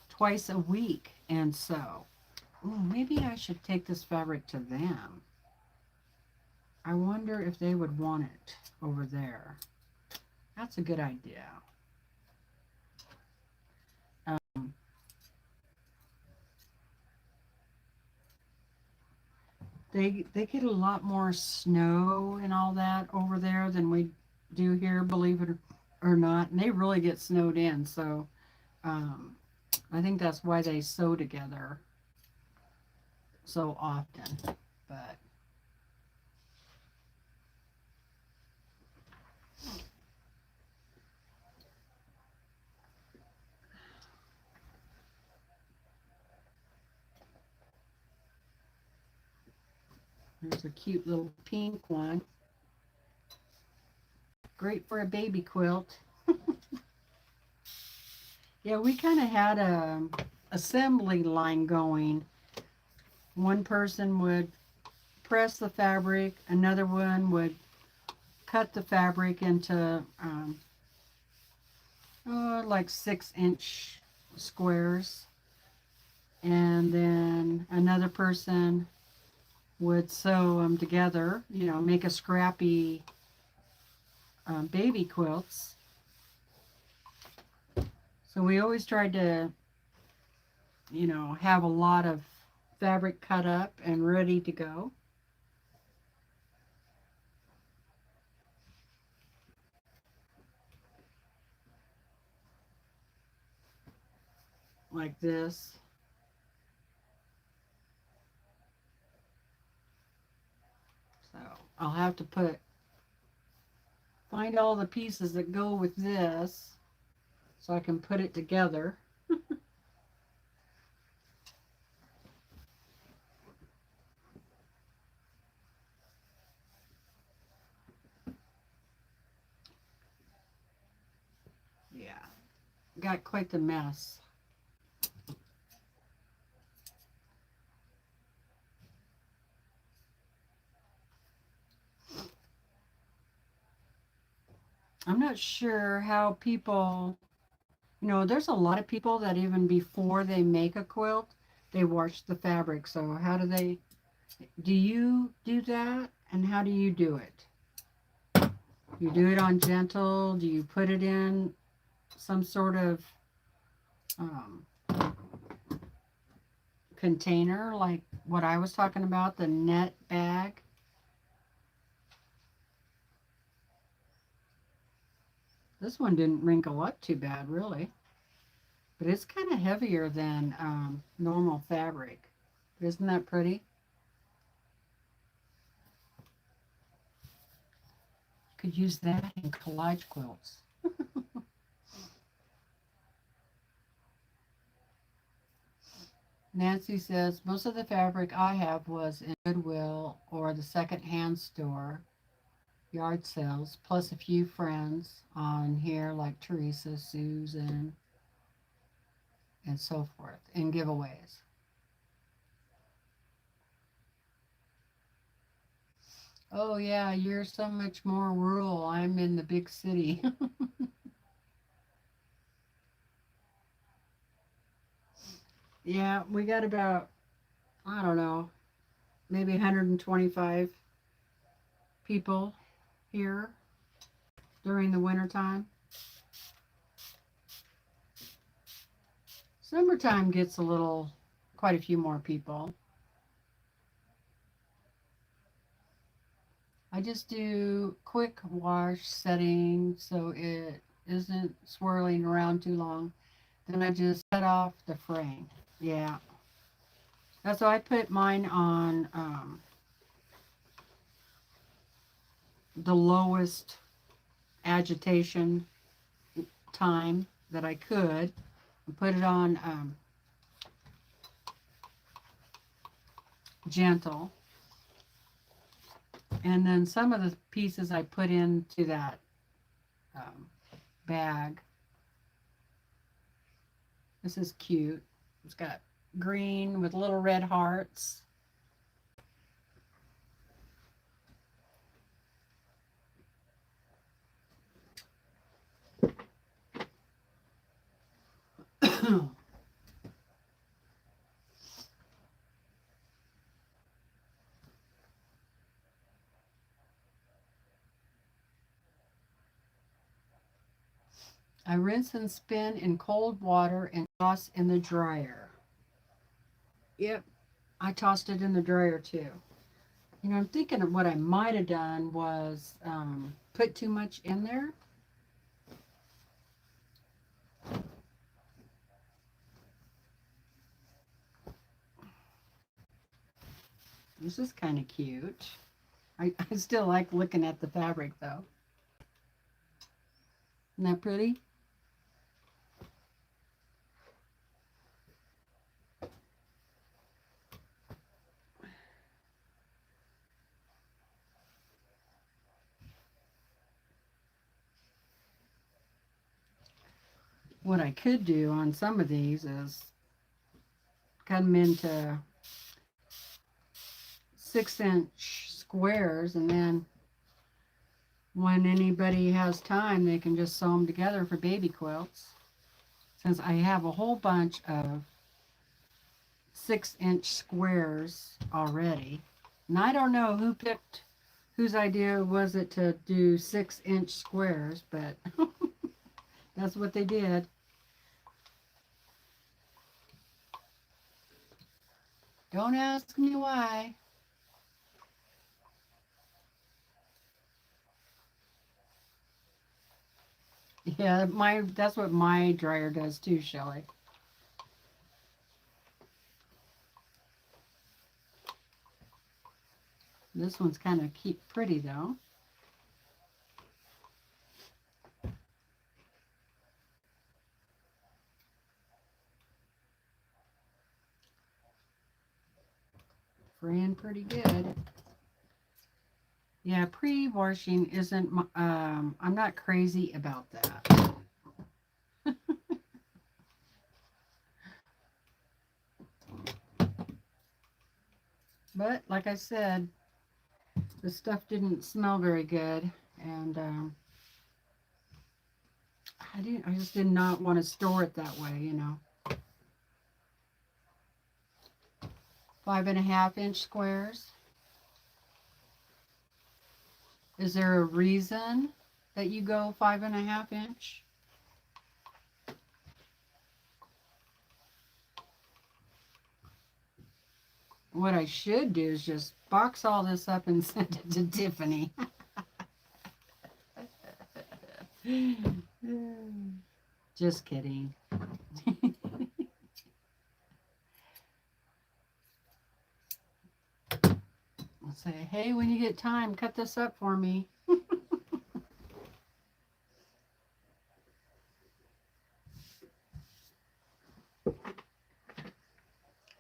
[SPEAKER 1] twice a week and sew. Ooh, maybe I should take this fabric to them. I wonder if they would want it over there. That's a good idea. They get a lot more snow and all that over there than we do here, believe it or not. And they really get snowed in. So I think that's why they sew together so often. But there's a cute little pink one. Great for a baby quilt. Yeah, we kind of had a assembly line going. One person would press the fabric, another one would cut the fabric into like 6-inch squares, and then another person would sew them together, you know, make a scrappy baby quilts. So we always tried to, you know, have a lot of fabric cut up and ready to go. Like this. So I'll have to find all the pieces that go with this so I can put it together. Yeah, got quite the mess. I'm not sure how people, you know, there's a lot of people that even before they make a quilt, they wash the fabric. So how do you do that? And how do you do it? You do it on gentle? Do you put it in some sort of um, container like what I was talking about, the net bag? This one didn't wrinkle up too bad, really. But it's kind of heavier than normal fabric. Isn't that pretty? Could use that in collage quilts. Nancy says, most of the fabric I have was in Goodwill or the second-hand store, yard sales, plus a few friends on here like Teresa, Susan, and so forth, and giveaways. Oh yeah, you're so much more rural. I'm in the big city. Yeah, we got about, I don't know, maybe 125 people here during the wintertime. Summertime gets a little, quite a few more people. I just do quick wash setting so it isn't swirling around too long. Then I just set off the frame. Yeah. That's why I put mine on the lowest agitation time that I could. And put it on gentle. And then some of the pieces I put into that um, bag. This is cute. It's got green with little red hearts. I rinse and spin in cold water and toss in the dryer. Yep, I tossed it in the dryer too. You know, I'm thinking of what I might have done was put too much in there. This is kind of cute. I still like looking at the fabric though. Isn't that pretty? what I could do on some of these is cut them into 6-inch squares, and then when anybody has time, they can just sew them together for baby quilts. Since I have a whole bunch of 6-inch squares already. And I don't know whose idea was it to do 6-inch squares, but that's what they did. Don't ask me why. Yeah, that's what my dryer does too, Shelley. This one's kind of pretty though. Fraying pretty good. Yeah, pre-washing isn't, I'm not crazy about that. But like I said, the stuff didn't smell very good, and I just did not want to store it that way, you know. 5.5-inch squares. Is there a reason that you go 5.5-inch? What I should do is just box all this up and send it to Tiffany. Just kidding. I'll say, hey, when you get time, cut this up for me.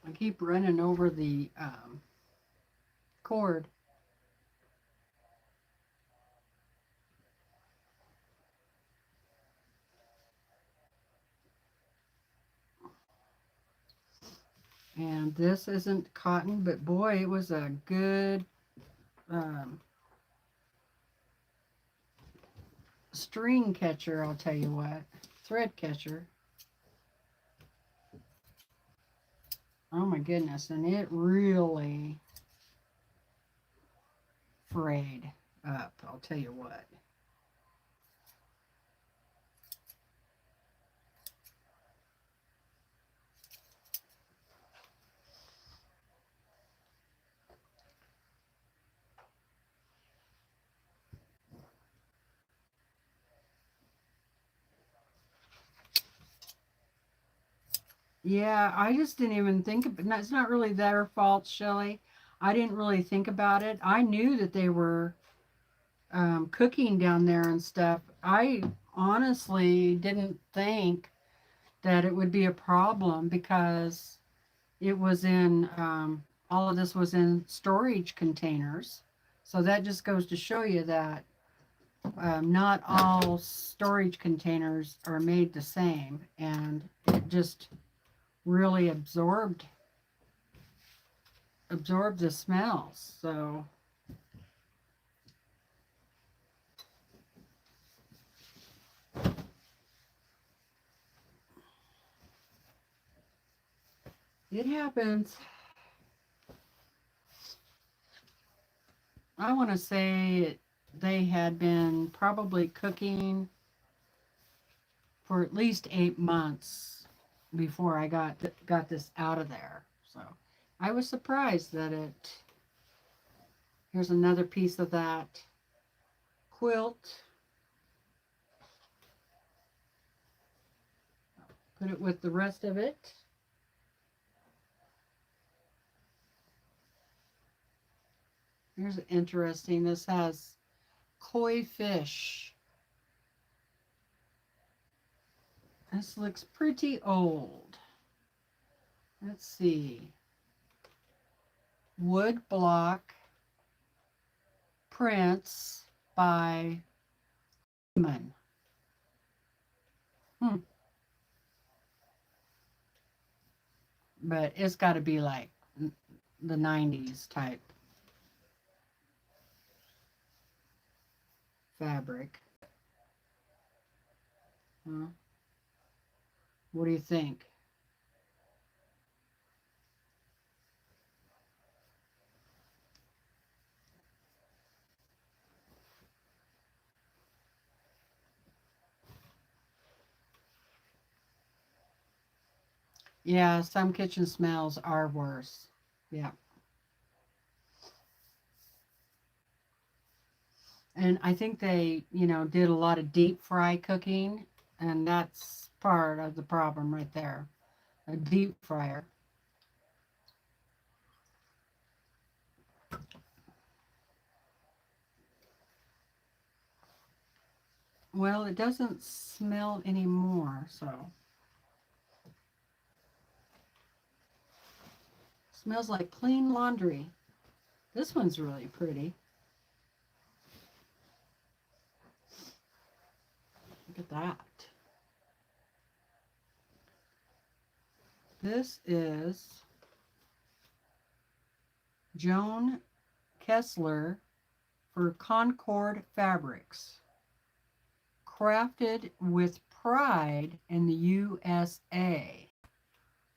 [SPEAKER 1] I keep running over the cord. And this isn't cotton, but boy, it was a good string catcher, I'll tell you what. Thread catcher. Oh my goodness, and it really frayed up, I'll tell you what. Yeah, I just didn't even think of it. It's not really their fault, Shelley. I didn't really think about it. I knew that they were cooking down there and stuff. I honestly didn't think that it would be a problem because it was in, all of this was in storage containers. So that just goes to show you that not all storage containers are made the same, and it just really absorbed the smells. So it happens. I want to say they had been probably cooking for at least 8 months before I got this out of there. So I was surprised that it. Here's another piece of that quilt. Put it with the rest of it. Here's interesting. This has koi fish. This looks pretty old. Let's see. Wood block prints by Human. but it's got to be like the 90s type fabric. Huh? What do you think? Yeah, some kitchen smells are worse. Yeah. And I think they, did a lot of deep fry cooking, and that's part of the problem right there. A deep fryer. Well, it doesn't smell anymore, so smells like clean laundry. This one's really pretty. Look at that. This is Joan Kessler for Concord Fabrics. Crafted with pride in the USA.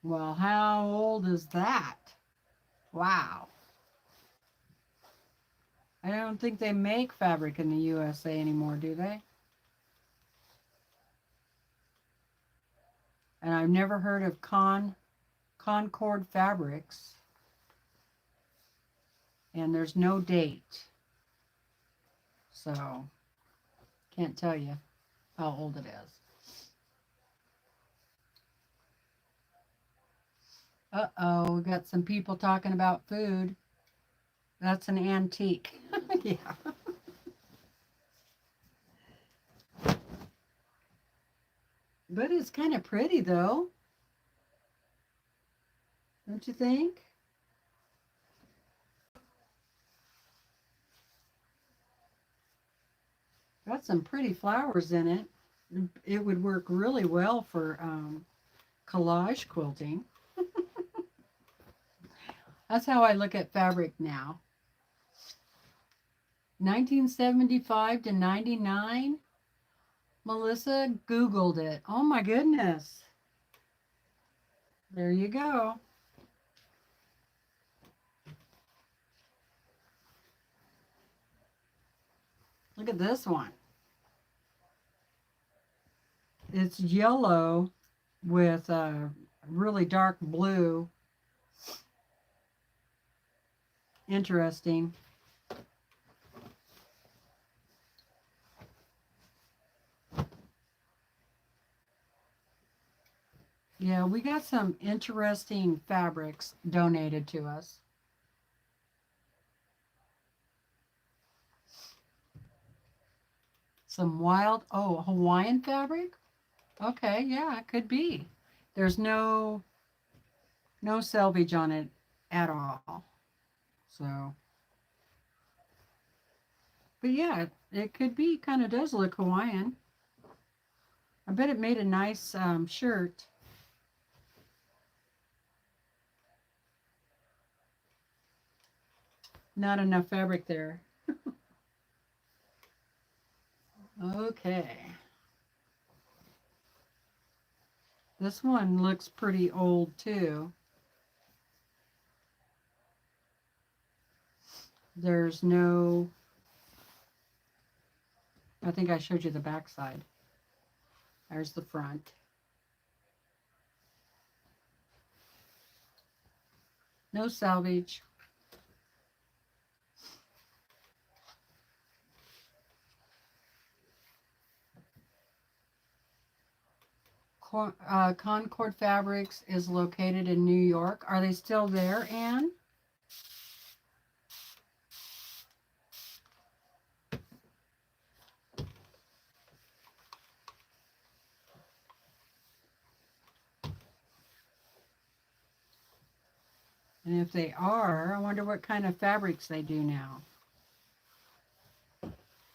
[SPEAKER 1] Well, how old is that? Wow. I don't think they make fabric in the USA anymore, do they? And I've never heard of Concord Fabrics. And there's no date. So, can't tell you how old it is. Uh-oh, we got some people talking about food. That's an antique. Yeah. But it's kind of pretty, though. Don't you think? Got some pretty flowers in it. It would work really well for collage quilting. That's how I look at fabric now. 1975 to 99. Melissa Googled it. Oh my goodness. There you go. Look at this one. It's yellow with a really dark blue. Interesting. Yeah, we got some interesting fabrics donated to us. Some wild, oh, Hawaiian fabric? Okay, yeah, it could be. There's no selvage on it at all. So, but yeah, it could be, kind of does look Hawaiian. I bet it made a nice shirt. Not enough fabric there. Okay. This one looks pretty old too. There's no, I think I showed you the back side. There's the front. No salvage. Concord Fabrics is located in New York. Are they still there, Anne? And if they are, I wonder what kind of fabrics they do now.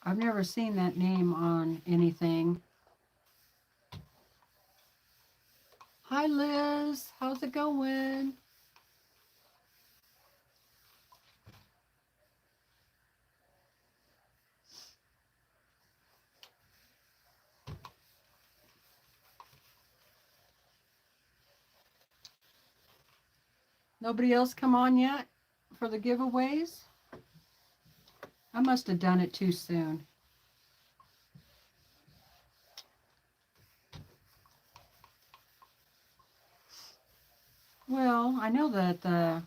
[SPEAKER 1] I've never seen that name on anything. Hi, Liz. How's it going? Nobody else come on yet for the giveaways? I must have done it too soon. Well, I know that the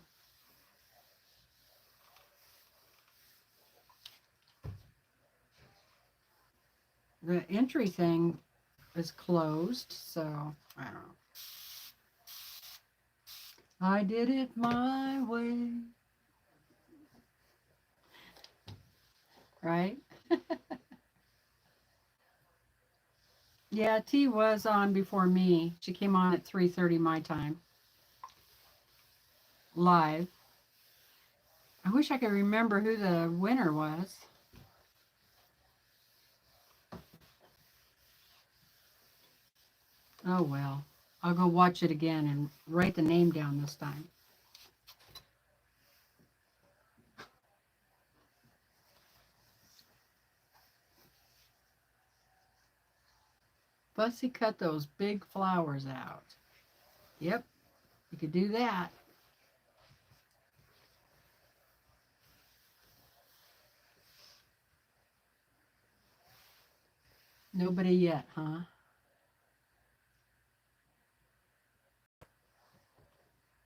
[SPEAKER 1] entry thing is closed, so I don't know. I did it my way. Right? Yeah, T was on before me. She came on at 3:30 my time. Live. I wish I could remember who the winner was. Oh well. I'll go watch it again and write the name down this time. Fussy cut those big flowers out. Yep, you could do that. Nobody yet, huh?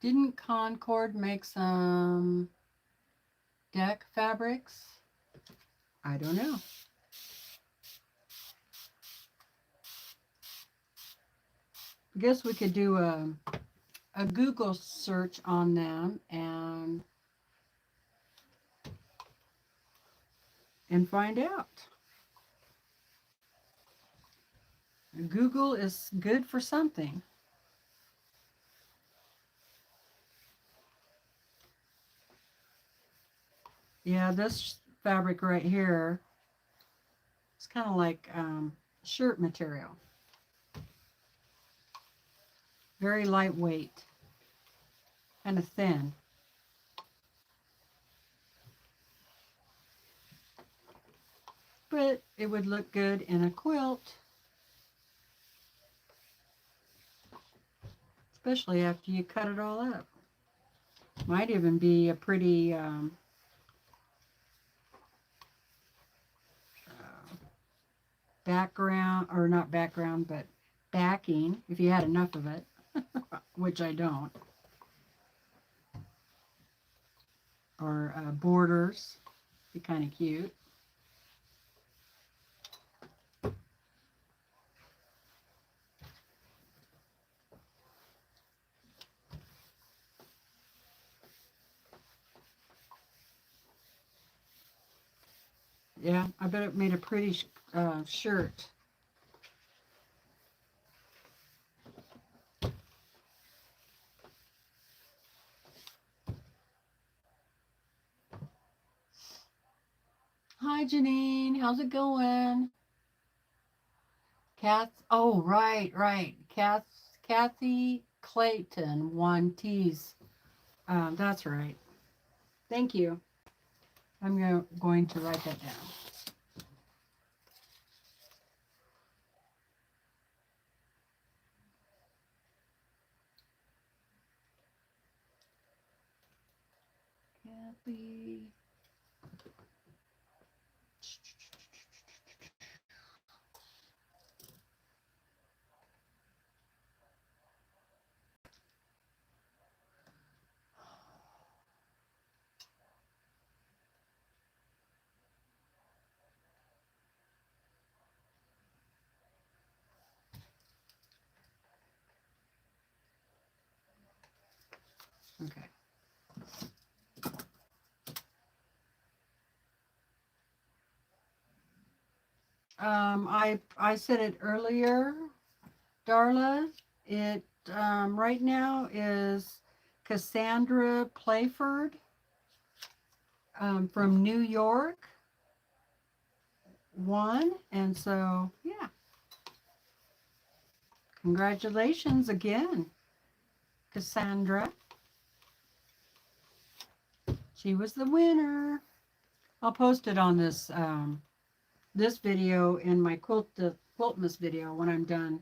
[SPEAKER 1] Didn't Concord make some deck fabrics? I don't know. I guess we could do a Google search on them and find out. Google is good for something. Yeah, this fabric right here, it's kind of like shirt material. Very lightweight, kind of thin. But it would look good in a quilt, especially after you cut it all up. Might even be a pretty background, or not background, but backing, if you had enough of it, which I don't. Or borders, be kind of cute. Yeah, I bet it made a pretty shirt. Hi, Janine. How's it going? Oh, right. Kathy Clayton won teas. That's right. Thank you. I'm going to write that down. Kathy. Okay. I said it earlier, Darla. It right now is Cassandra Playford from New York won, and so yeah, Congratulations again, Cassandra. She was the winner. I'll post it on this video in my Quiltmas video when I'm done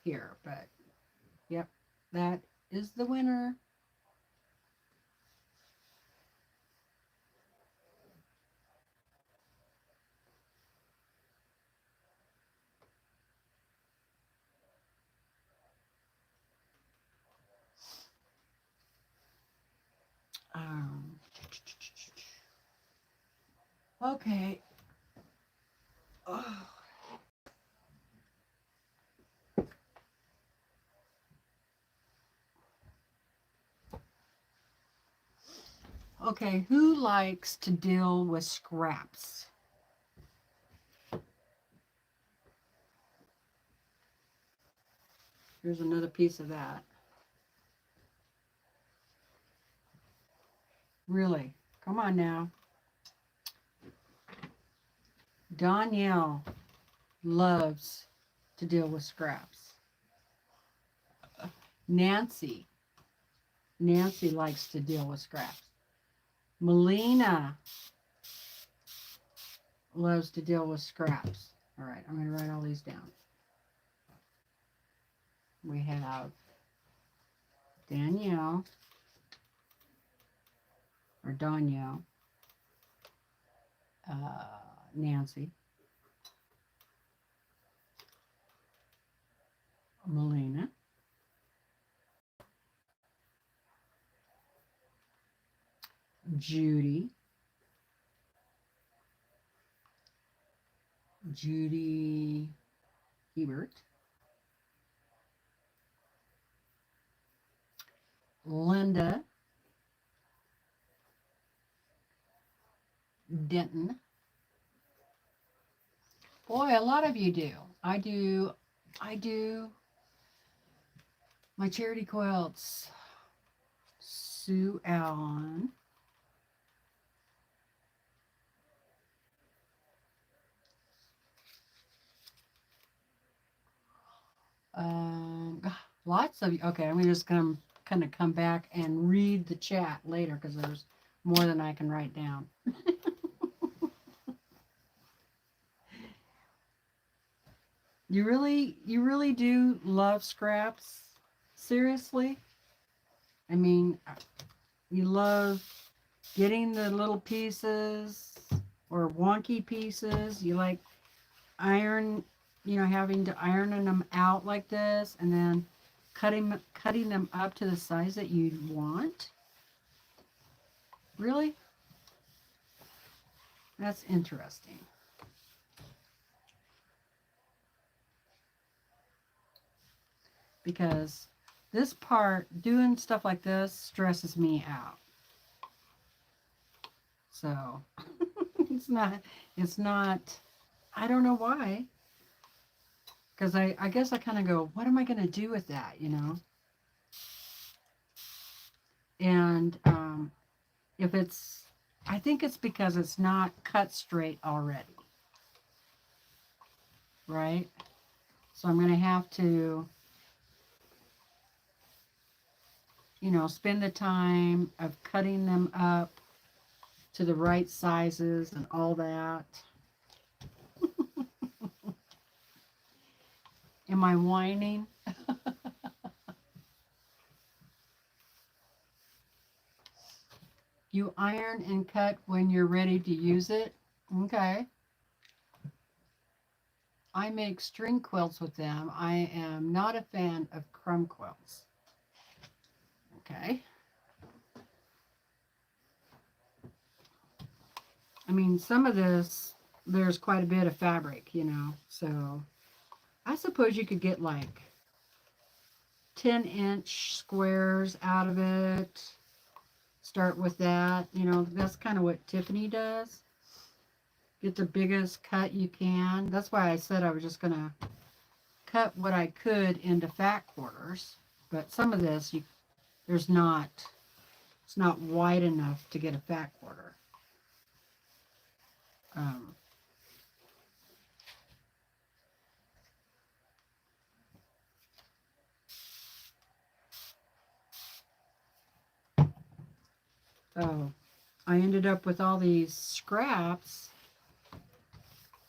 [SPEAKER 1] here. But yep, that is the winner. Okay. Oh. Okay, who likes to deal with scraps? Here's another piece of that. Really? Come on now. Danielle loves to deal with scraps. Nancy likes to deal with scraps. Melina loves to deal with scraps. All right, I'm going to write all these down. We have Danielle, or Danielle, Nancy, Melina, Judy Hebert, Linda Denton. Boy, a lot of you do. I do my charity quilts. Sue Allen. Lots of you. Okay, I'm just going to kind of come back and read the chat later because there's more than I can write down. You really do love scraps? Seriously? I mean, you love getting the little pieces or wonky pieces. You like iron, having to iron them out like this and then cutting them up to the size that you want. Really? That's interesting. Because this part, doing stuff like this, stresses me out. So it's not, I don't know why. Because I guess I kind of go, what am I going to do with that, And if it's, I think it's because it's not cut straight already. Right? So I'm going to have to, spend the time of cutting them up to the right sizes and all that. Am I whining? You iron and cut when you're ready to use it? Okay. I make string quilts with them. I am not a fan of crumb quilts. Okay. I mean, some of this, there's quite a bit of fabric, so I suppose you could get like 10-inch squares out of it. Start with that. That's kind of what Tiffany does. Get the biggest cut you can. That's why I said I was just going to cut what I could into fat quarters. But some of this, it's not wide enough to get a fat quarter. oh, I ended up with all these scraps,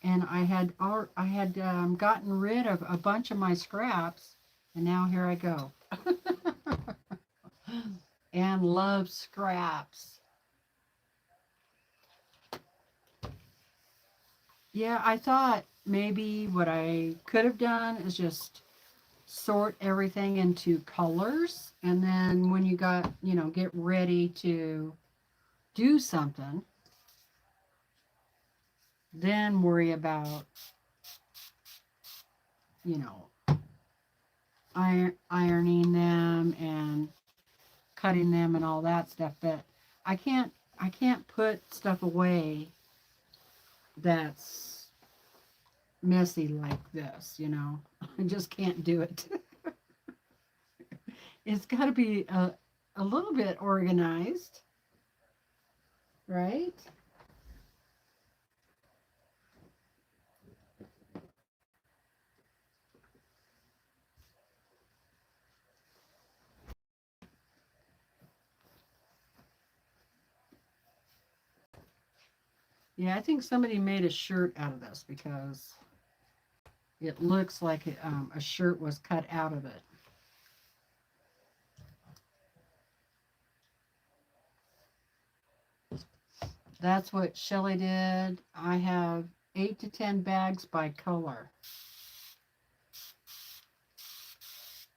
[SPEAKER 1] and I had gotten rid of a bunch of my scraps, and now here I go. And love scraps. Yeah, I thought maybe what I could have done is just sort everything into colors, and then when you got, get ready to do something, then worry about, you know, ironing them and cutting them and all that stuff. But I can't put stuff away that's messy like this, I just can't do it. It's got to be a little bit organized, right? Yeah, I think somebody made a shirt out of this because it looks like a shirt was cut out of it. That's what Shelly did. I have 8 to 10 bags by color.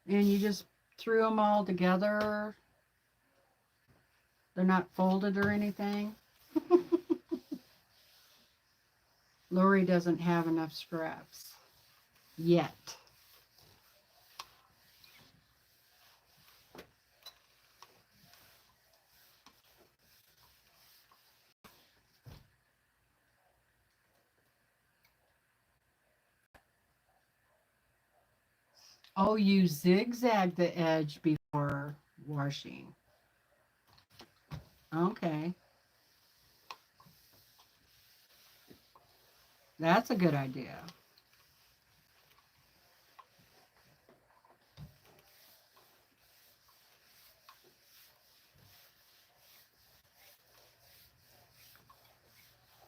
[SPEAKER 1] And you just threw them all together. They're not folded or anything. Lori doesn't have enough scraps yet. Oh, you zigzag the edge before washing. Okay. That's a good idea.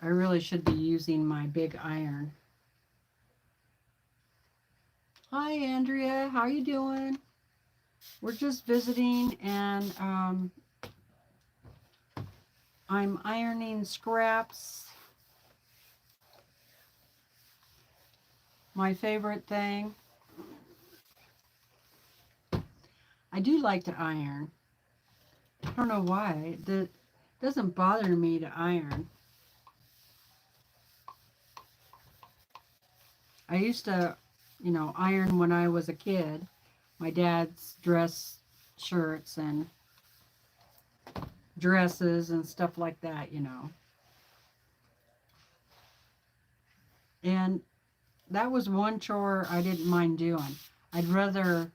[SPEAKER 1] I really should be using my big iron. Hi, Andrea. How you doing? We're just visiting, and I'm ironing scraps. My favorite thing. I do like to iron. I don't know why. It doesn't bother me to iron. I used to, iron when I was a kid. My dad's dress shirts and dresses and stuff like that, And that was one chore I didn't mind doing. I'd rather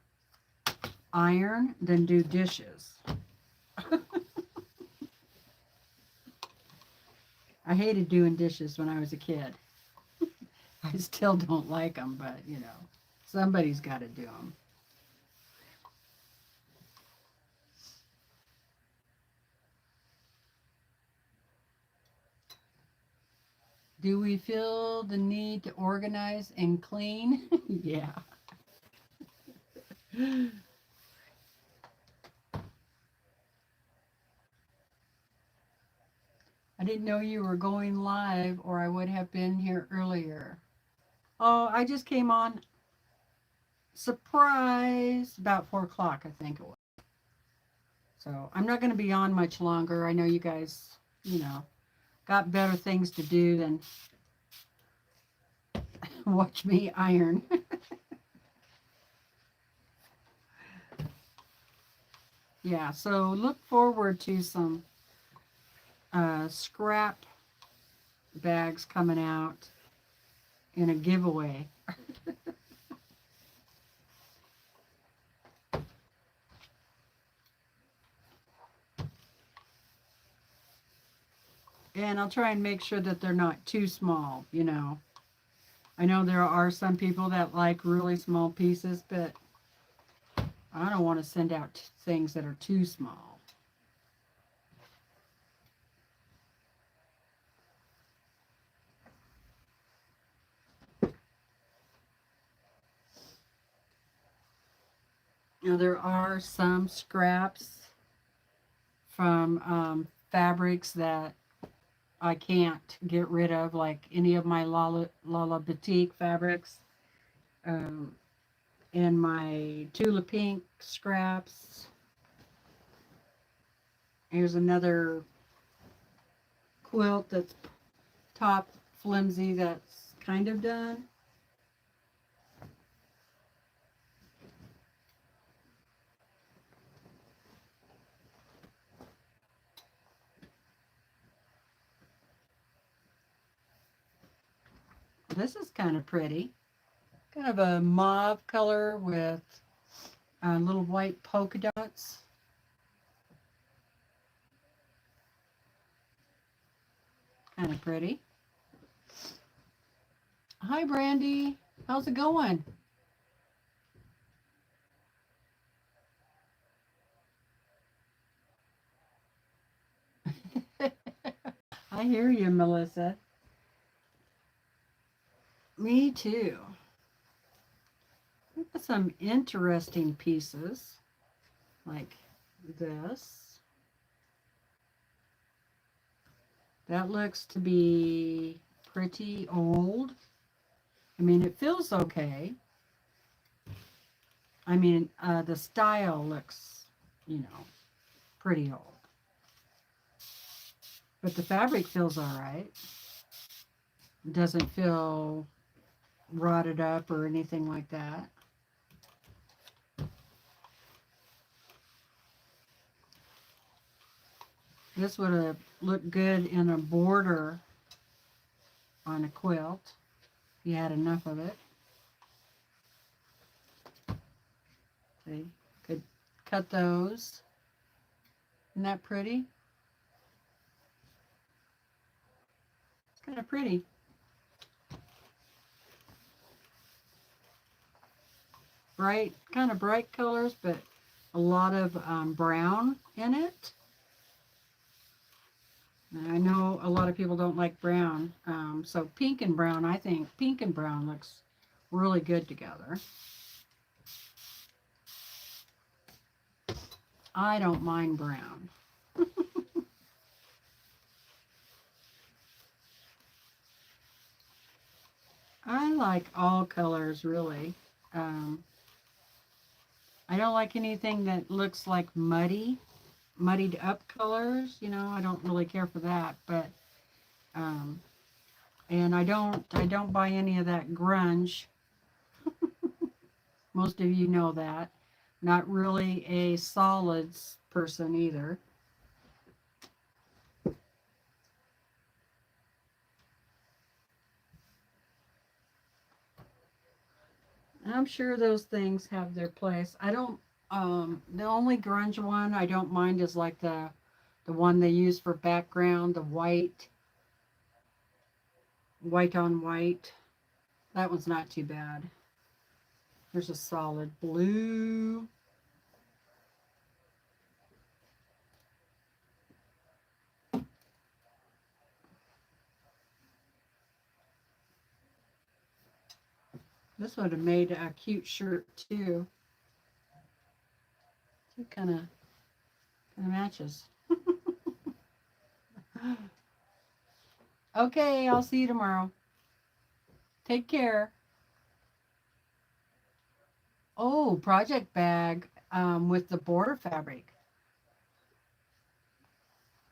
[SPEAKER 1] iron than do dishes. I hated doing dishes when I was a kid. I still don't like them, but, somebody's got to do them. Do we feel the need to organize and clean? Yeah. I didn't know you were going live, or I would have been here earlier. Oh, I just came on. Surprise! About 4 o'clock, I think it was. So I'm not going to be on much longer. I know you guys, got better things to do than watch me iron. Yeah, so look forward to some scrap bags coming out in a giveaway. And I'll try and make sure that they're not too small, I know there are some people that like really small pieces, but I don't want to send out things that are too small. Now there are some scraps from fabrics that I can't get rid of, like any of my Lala Batik fabrics, um, and my Tula Pink scraps. Here's another quilt that's top flimsy that's kind of done. This is kind of pretty. Kind of a mauve color with little white polka dots. Kind of pretty. Hi, Brandy. How's it going? I hear you, Melissa. Me too. Some interesting pieces like this. That looks to be pretty old. I mean, it feels okay. I mean, the style looks, you know, pretty old. But the fabric feels all right. It doesn't feel rotted up or anything like that. This would have looked good in a border on a quilt if you had enough of it. So you could cut those. Isn't that pretty? It's kind of pretty. Bright, kind of bright colors, but a lot of brown in it. And I know a lot of people don't like brown, so pink and brown, I think pink and brown looks really good together. I don't mind brown. I like all colors, really. Um, I don't like anything that looks like muddied up colors. You know, I don't really care for that. But um, and I don't buy any of that grunge. Most of you know that. Not really a solids person either. I'm sure those things have their place. I don't. The only grunge one I don't mind is like the one they use for background, the white on white. That one's not too bad. There's a solid blue. This would have made a cute shirt too. It kind of matches. Okay, I'll see you tomorrow. Take care. Oh, project bag with the border fabric.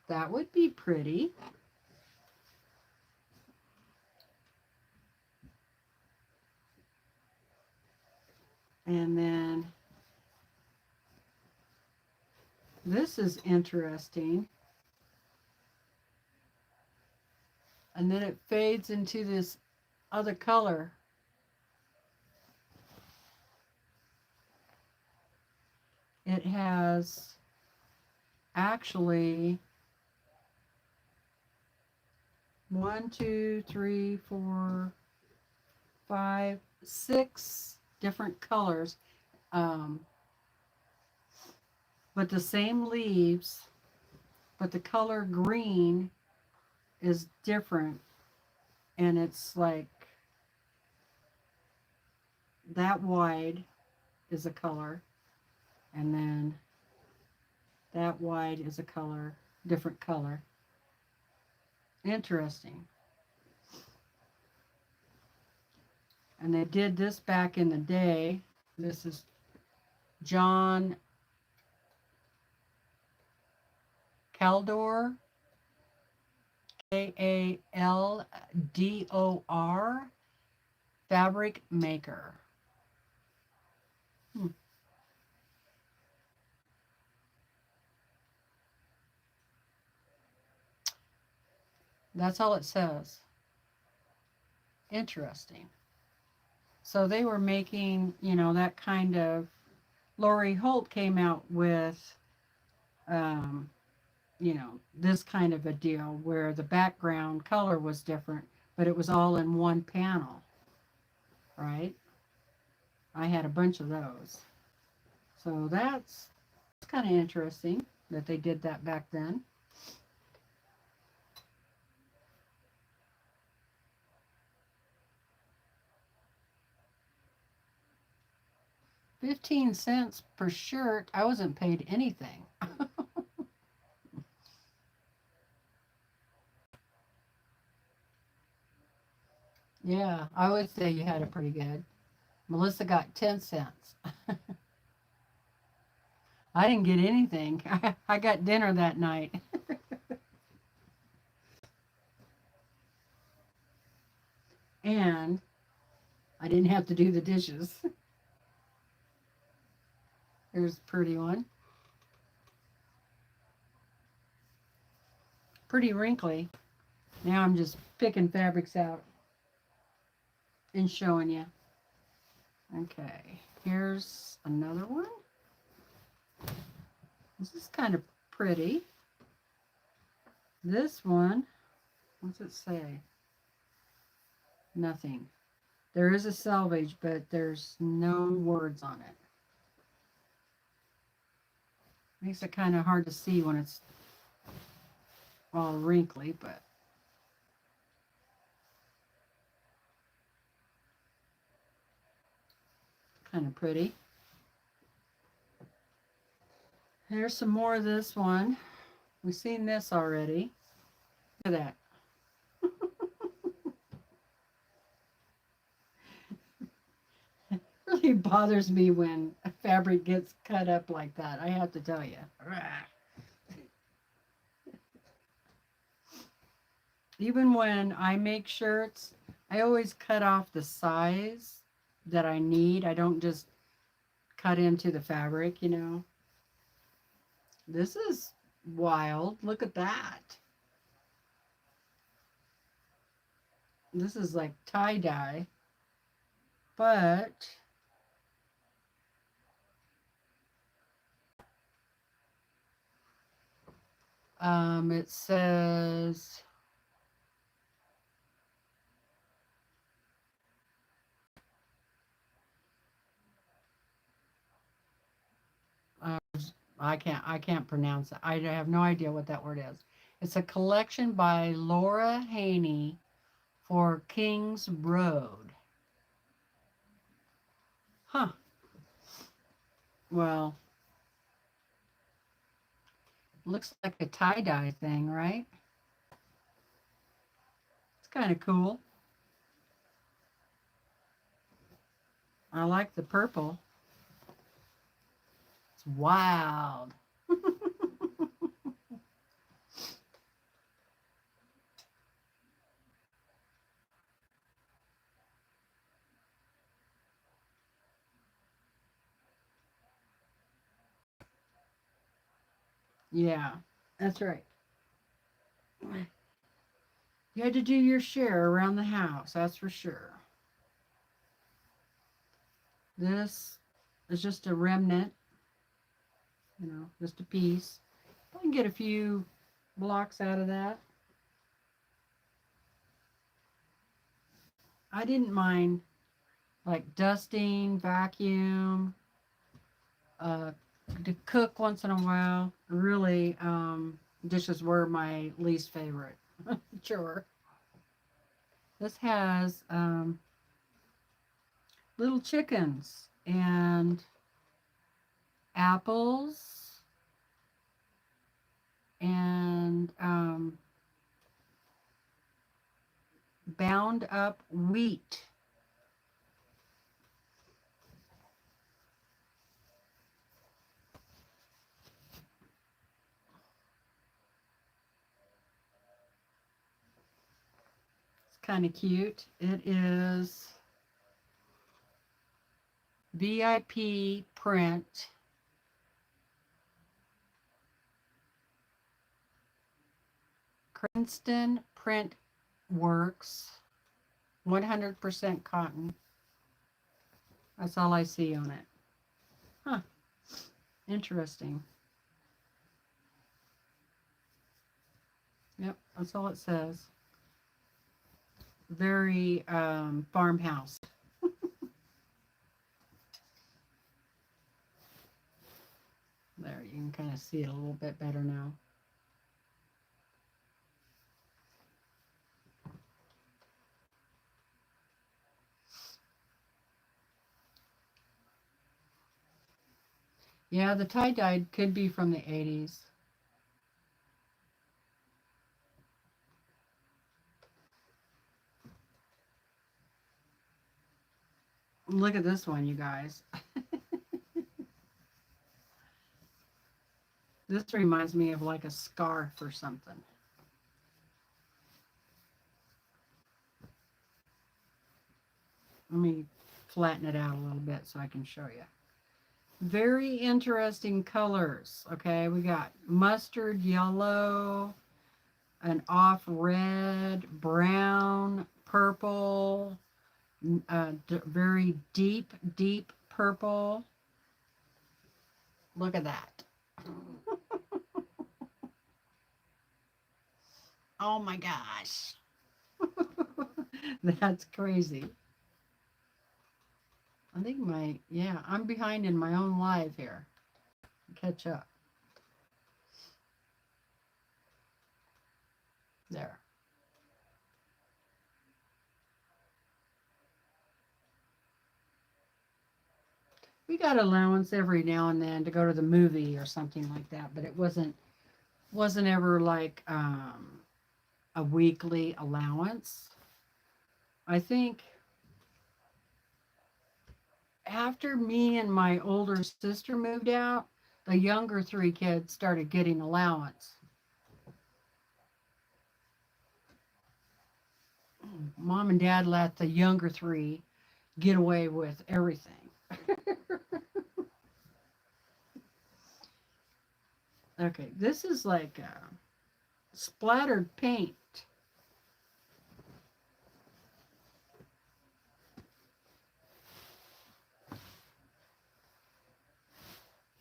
[SPEAKER 1] That would be pretty. And then this is interesting. And then it fades into this other color. It has actually 1, 2, 3, 4, 5, 6 different colors. But the same leaves, but the color green is different. And it's like that wide is a color. And then that white is a color, different color. Interesting. And they did this back in the day. This is John Caldor, Kaldor, fabric maker. Hmm. That's all it says. Interesting. So they were making, you know, that kind of. Lori Holt came out with, um, you know, this kind of a deal where the background color was different, but it was all in one panel, right? I had a bunch of those. So that's kind of interesting that they did that back then. $0.15 per shirt. I wasn't paid anything. Yeah, I would say you had it pretty good. Melissa got 10 cents. I didn't get anything. I got dinner that night. And I didn't have to do the dishes. Here's a pretty one. Pretty wrinkly. Now I'm just picking fabrics out and showing you. Okay, here's another one. This is kind of pretty. This one, what's it say? Nothing. There is a selvage, but there's no words on it. Makes it kind of hard to see when it's all wrinkly, but kind of pretty. Here's some more of this one. We've seen this already. Look at that. It really bothers me when a fabric gets cut up like that. I have to tell you. Even when I make shirts, I always cut off the size that I need. I don't just cut into the fabric, you know. This is wild. Look at that. This is like tie-dye, but it says I can't pronounce it. I have no idea what that word is. It's a collection by Laura Haney for Kings Road. Huh. Well, looks like a tie-dye thing, right? It's kind of cool. I like the purple. It's wild. Yeah, that's right. You had to do your share around the house, that's for sure. This is just a remnant, you know, just a piece. I can get a few blocks out of that. I didn't mind like dusting, vacuum, uh, to cook once in a while. Really, dishes were my least favorite. Sure. This has little chickens and apples, and bound up wheat. It's kind of cute. It is VIP print. Princeton Print Works, 100% cotton. That's all I see on it. Huh. Interesting. Yep, that's all it says. Very farmhouse. There, you can kind of see it a little bit better now. Yeah, the tie-dye could be from the 80s. Look at this one, you guys. This reminds me of like a scarf or something. Let me flatten it out a little bit so I can show you. Very interesting colors. Okay, we got mustard yellow, an off red, brown, purple, very deep, deep purple. Look at that. Oh my gosh. That's crazy. I think I'm behind in my own life here. Catch up. There. We got allowance every now and then to go to the movie or something like that, but it wasn't ever like a weekly allowance. I think after me and my older sister moved out, the younger three kids started getting allowance. Mom and Dad let the younger three get away with everything. Okay, this is like splattered paint.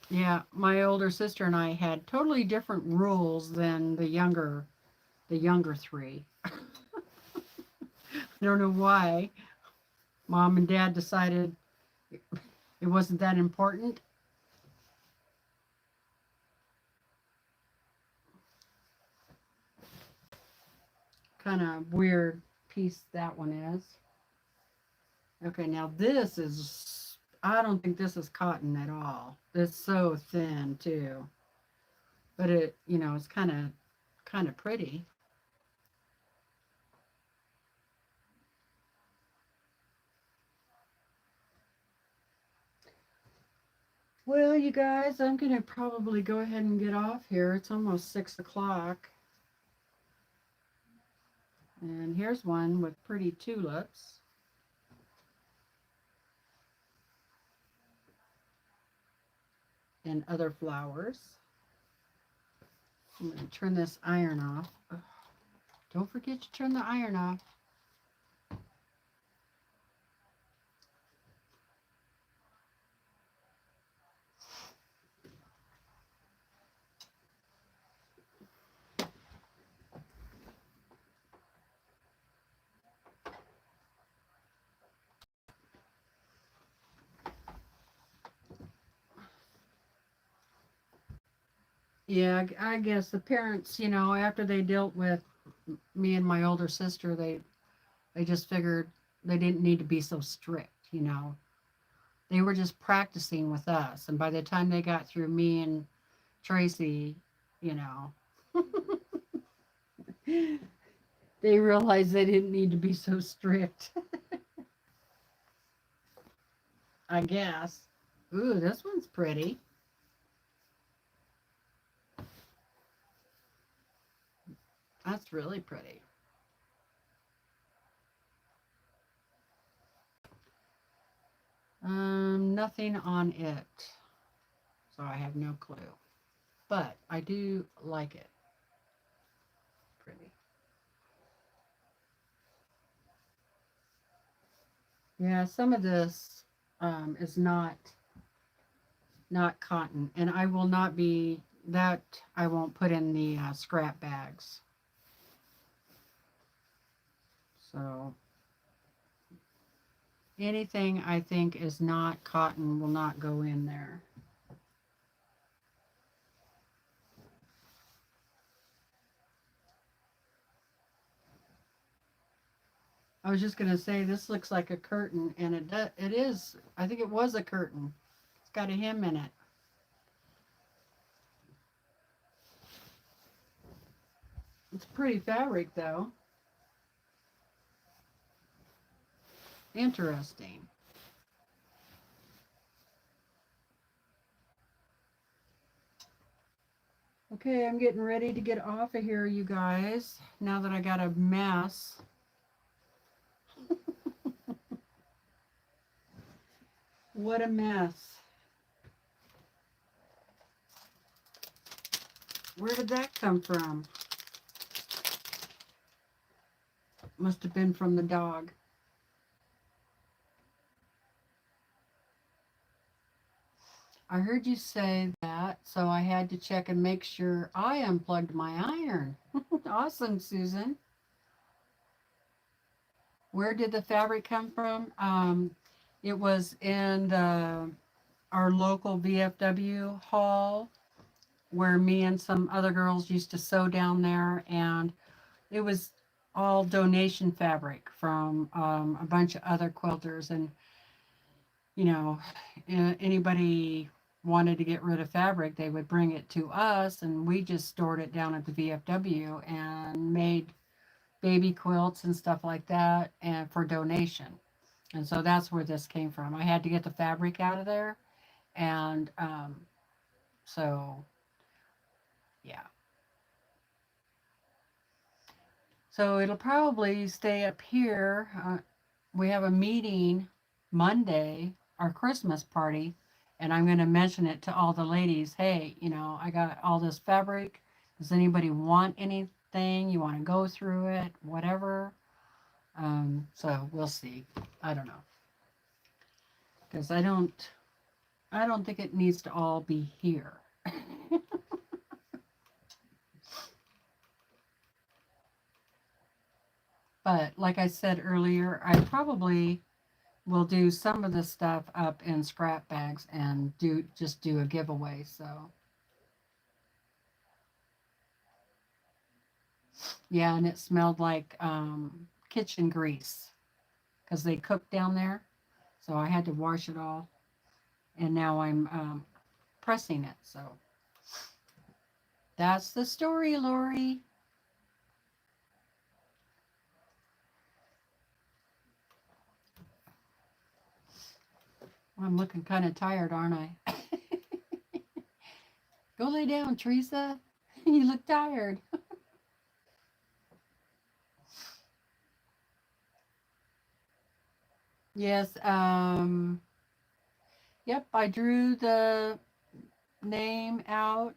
[SPEAKER 1] Yeah, my older sister and I had totally different rules than the younger three. I don't know why. Mom and Dad decided it wasn't that important. Kind of weird piece that one is. Okay, now this is, I don't think this is cotton at all. It's so thin too. But it, it's kind of pretty. Well, you guys, I'm going to probably go ahead and get off here. It's almost 6 o'clock. And here's one with pretty tulips. And other flowers. I'm going to turn this iron off. Ugh. Don't forget to turn the iron off. Yeah, I guess the parents, after they dealt with me and my older sister, they just figured they didn't need to be so strict. They were just practicing with us. And by the time they got through me and Tracy, you know, they realized they didn't need to be so strict, I guess. Ooh, this one's pretty. That's really pretty. Nothing on it. So I have no clue. But I do like it. Pretty. Yeah, some of this is not cotton, and I will not be that. I won't put in the scrap bags. So anything I think is not cotton will not go in there. I was just gonna say this looks like a curtain, and it is. I think it was a curtain. It's got a hem in it. It's pretty fabric though. Interesting. Okay, I'm getting ready to get off of here, you guys. Now that I got a mess. What a mess. Where did that come from? Must have been from the dog. I heard you say that, so I had to check and make sure I unplugged my iron. Awesome, Susan. Where did the fabric come from? It was in our local VFW hall where me and some other girls used to sew down there, and it was all donation fabric from a bunch of other quilters. And you know, anybody wanted to get rid of fabric, they would bring it to us, and we just stored it down at the VFW and made baby quilts and stuff like that, and for donation. And so that's where this came from. I had to get the fabric out of there, and so yeah. So it'll probably stay up here. We have a meeting Monday, our Christmas party, and I'm going to mention it to all the ladies. Hey, you know, I got all this fabric. Does anybody want anything? You want to go through it? Whatever. So we'll see. I don't know, because I don't think it needs to all be here. But like I said earlier, I probably will do some of the stuff up in scrap bags and do a giveaway. So yeah, and it smelled like kitchen grease because they cooked down there. So I had to wash it all, and now I'm pressing it. So that's the story, Lori. I'm looking kind of tired, aren't I? Go lay down, Teresa. You look tired. Yes. Yep. I drew the name out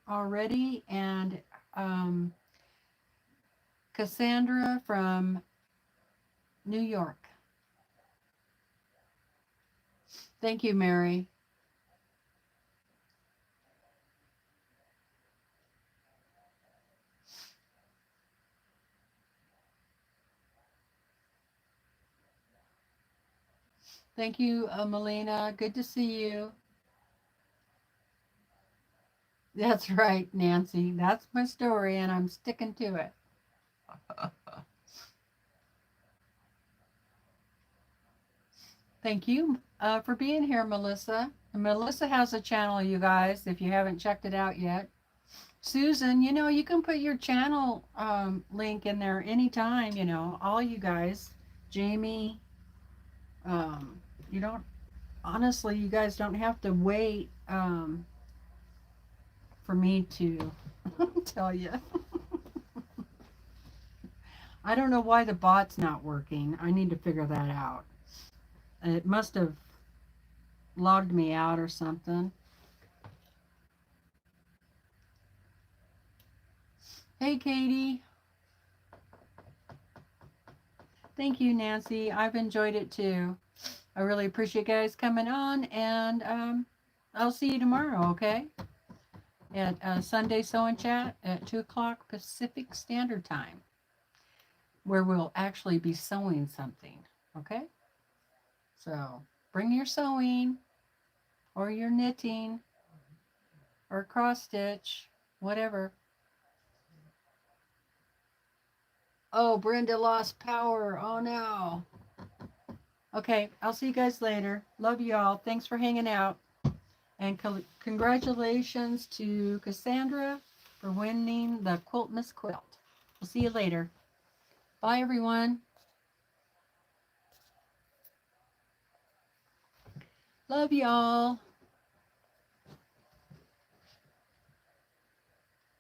[SPEAKER 1] already, and um, Cassandra from New York. Thank you, Mary. Thank you, Melina. Good to see you. That's right, Nancy. That's my story, and I'm sticking to it. Thank you for being here, Melissa. And Melissa has a channel, you guys, if you haven't checked it out yet. Susan, you know, you can put your channel link in there anytime, you know, all you guys. Jamie, you don't, honestly, you guys don't have to wait for me to tell you. I don't know why the bot's not working. I need to figure that out. It must have logged me out or something. Hey, Katie. Thank you, Nancy. I've enjoyed it too. I really appreciate you guys coming on, and I'll see you tomorrow, okay? At Sunday Sew and Chat at 2 o'clock Pacific Standard Time, where we'll actually be sewing something, okay? So bring your sewing or your knitting or cross stitch, whatever. Oh, Brenda lost power. Oh no. Okay, I'll see you guys later. Love you all. Thanks for hanging out. And congratulations to Cassandra for winning the Quilt Miss quilt. We'll see you later. Bye, everyone. Love y'all.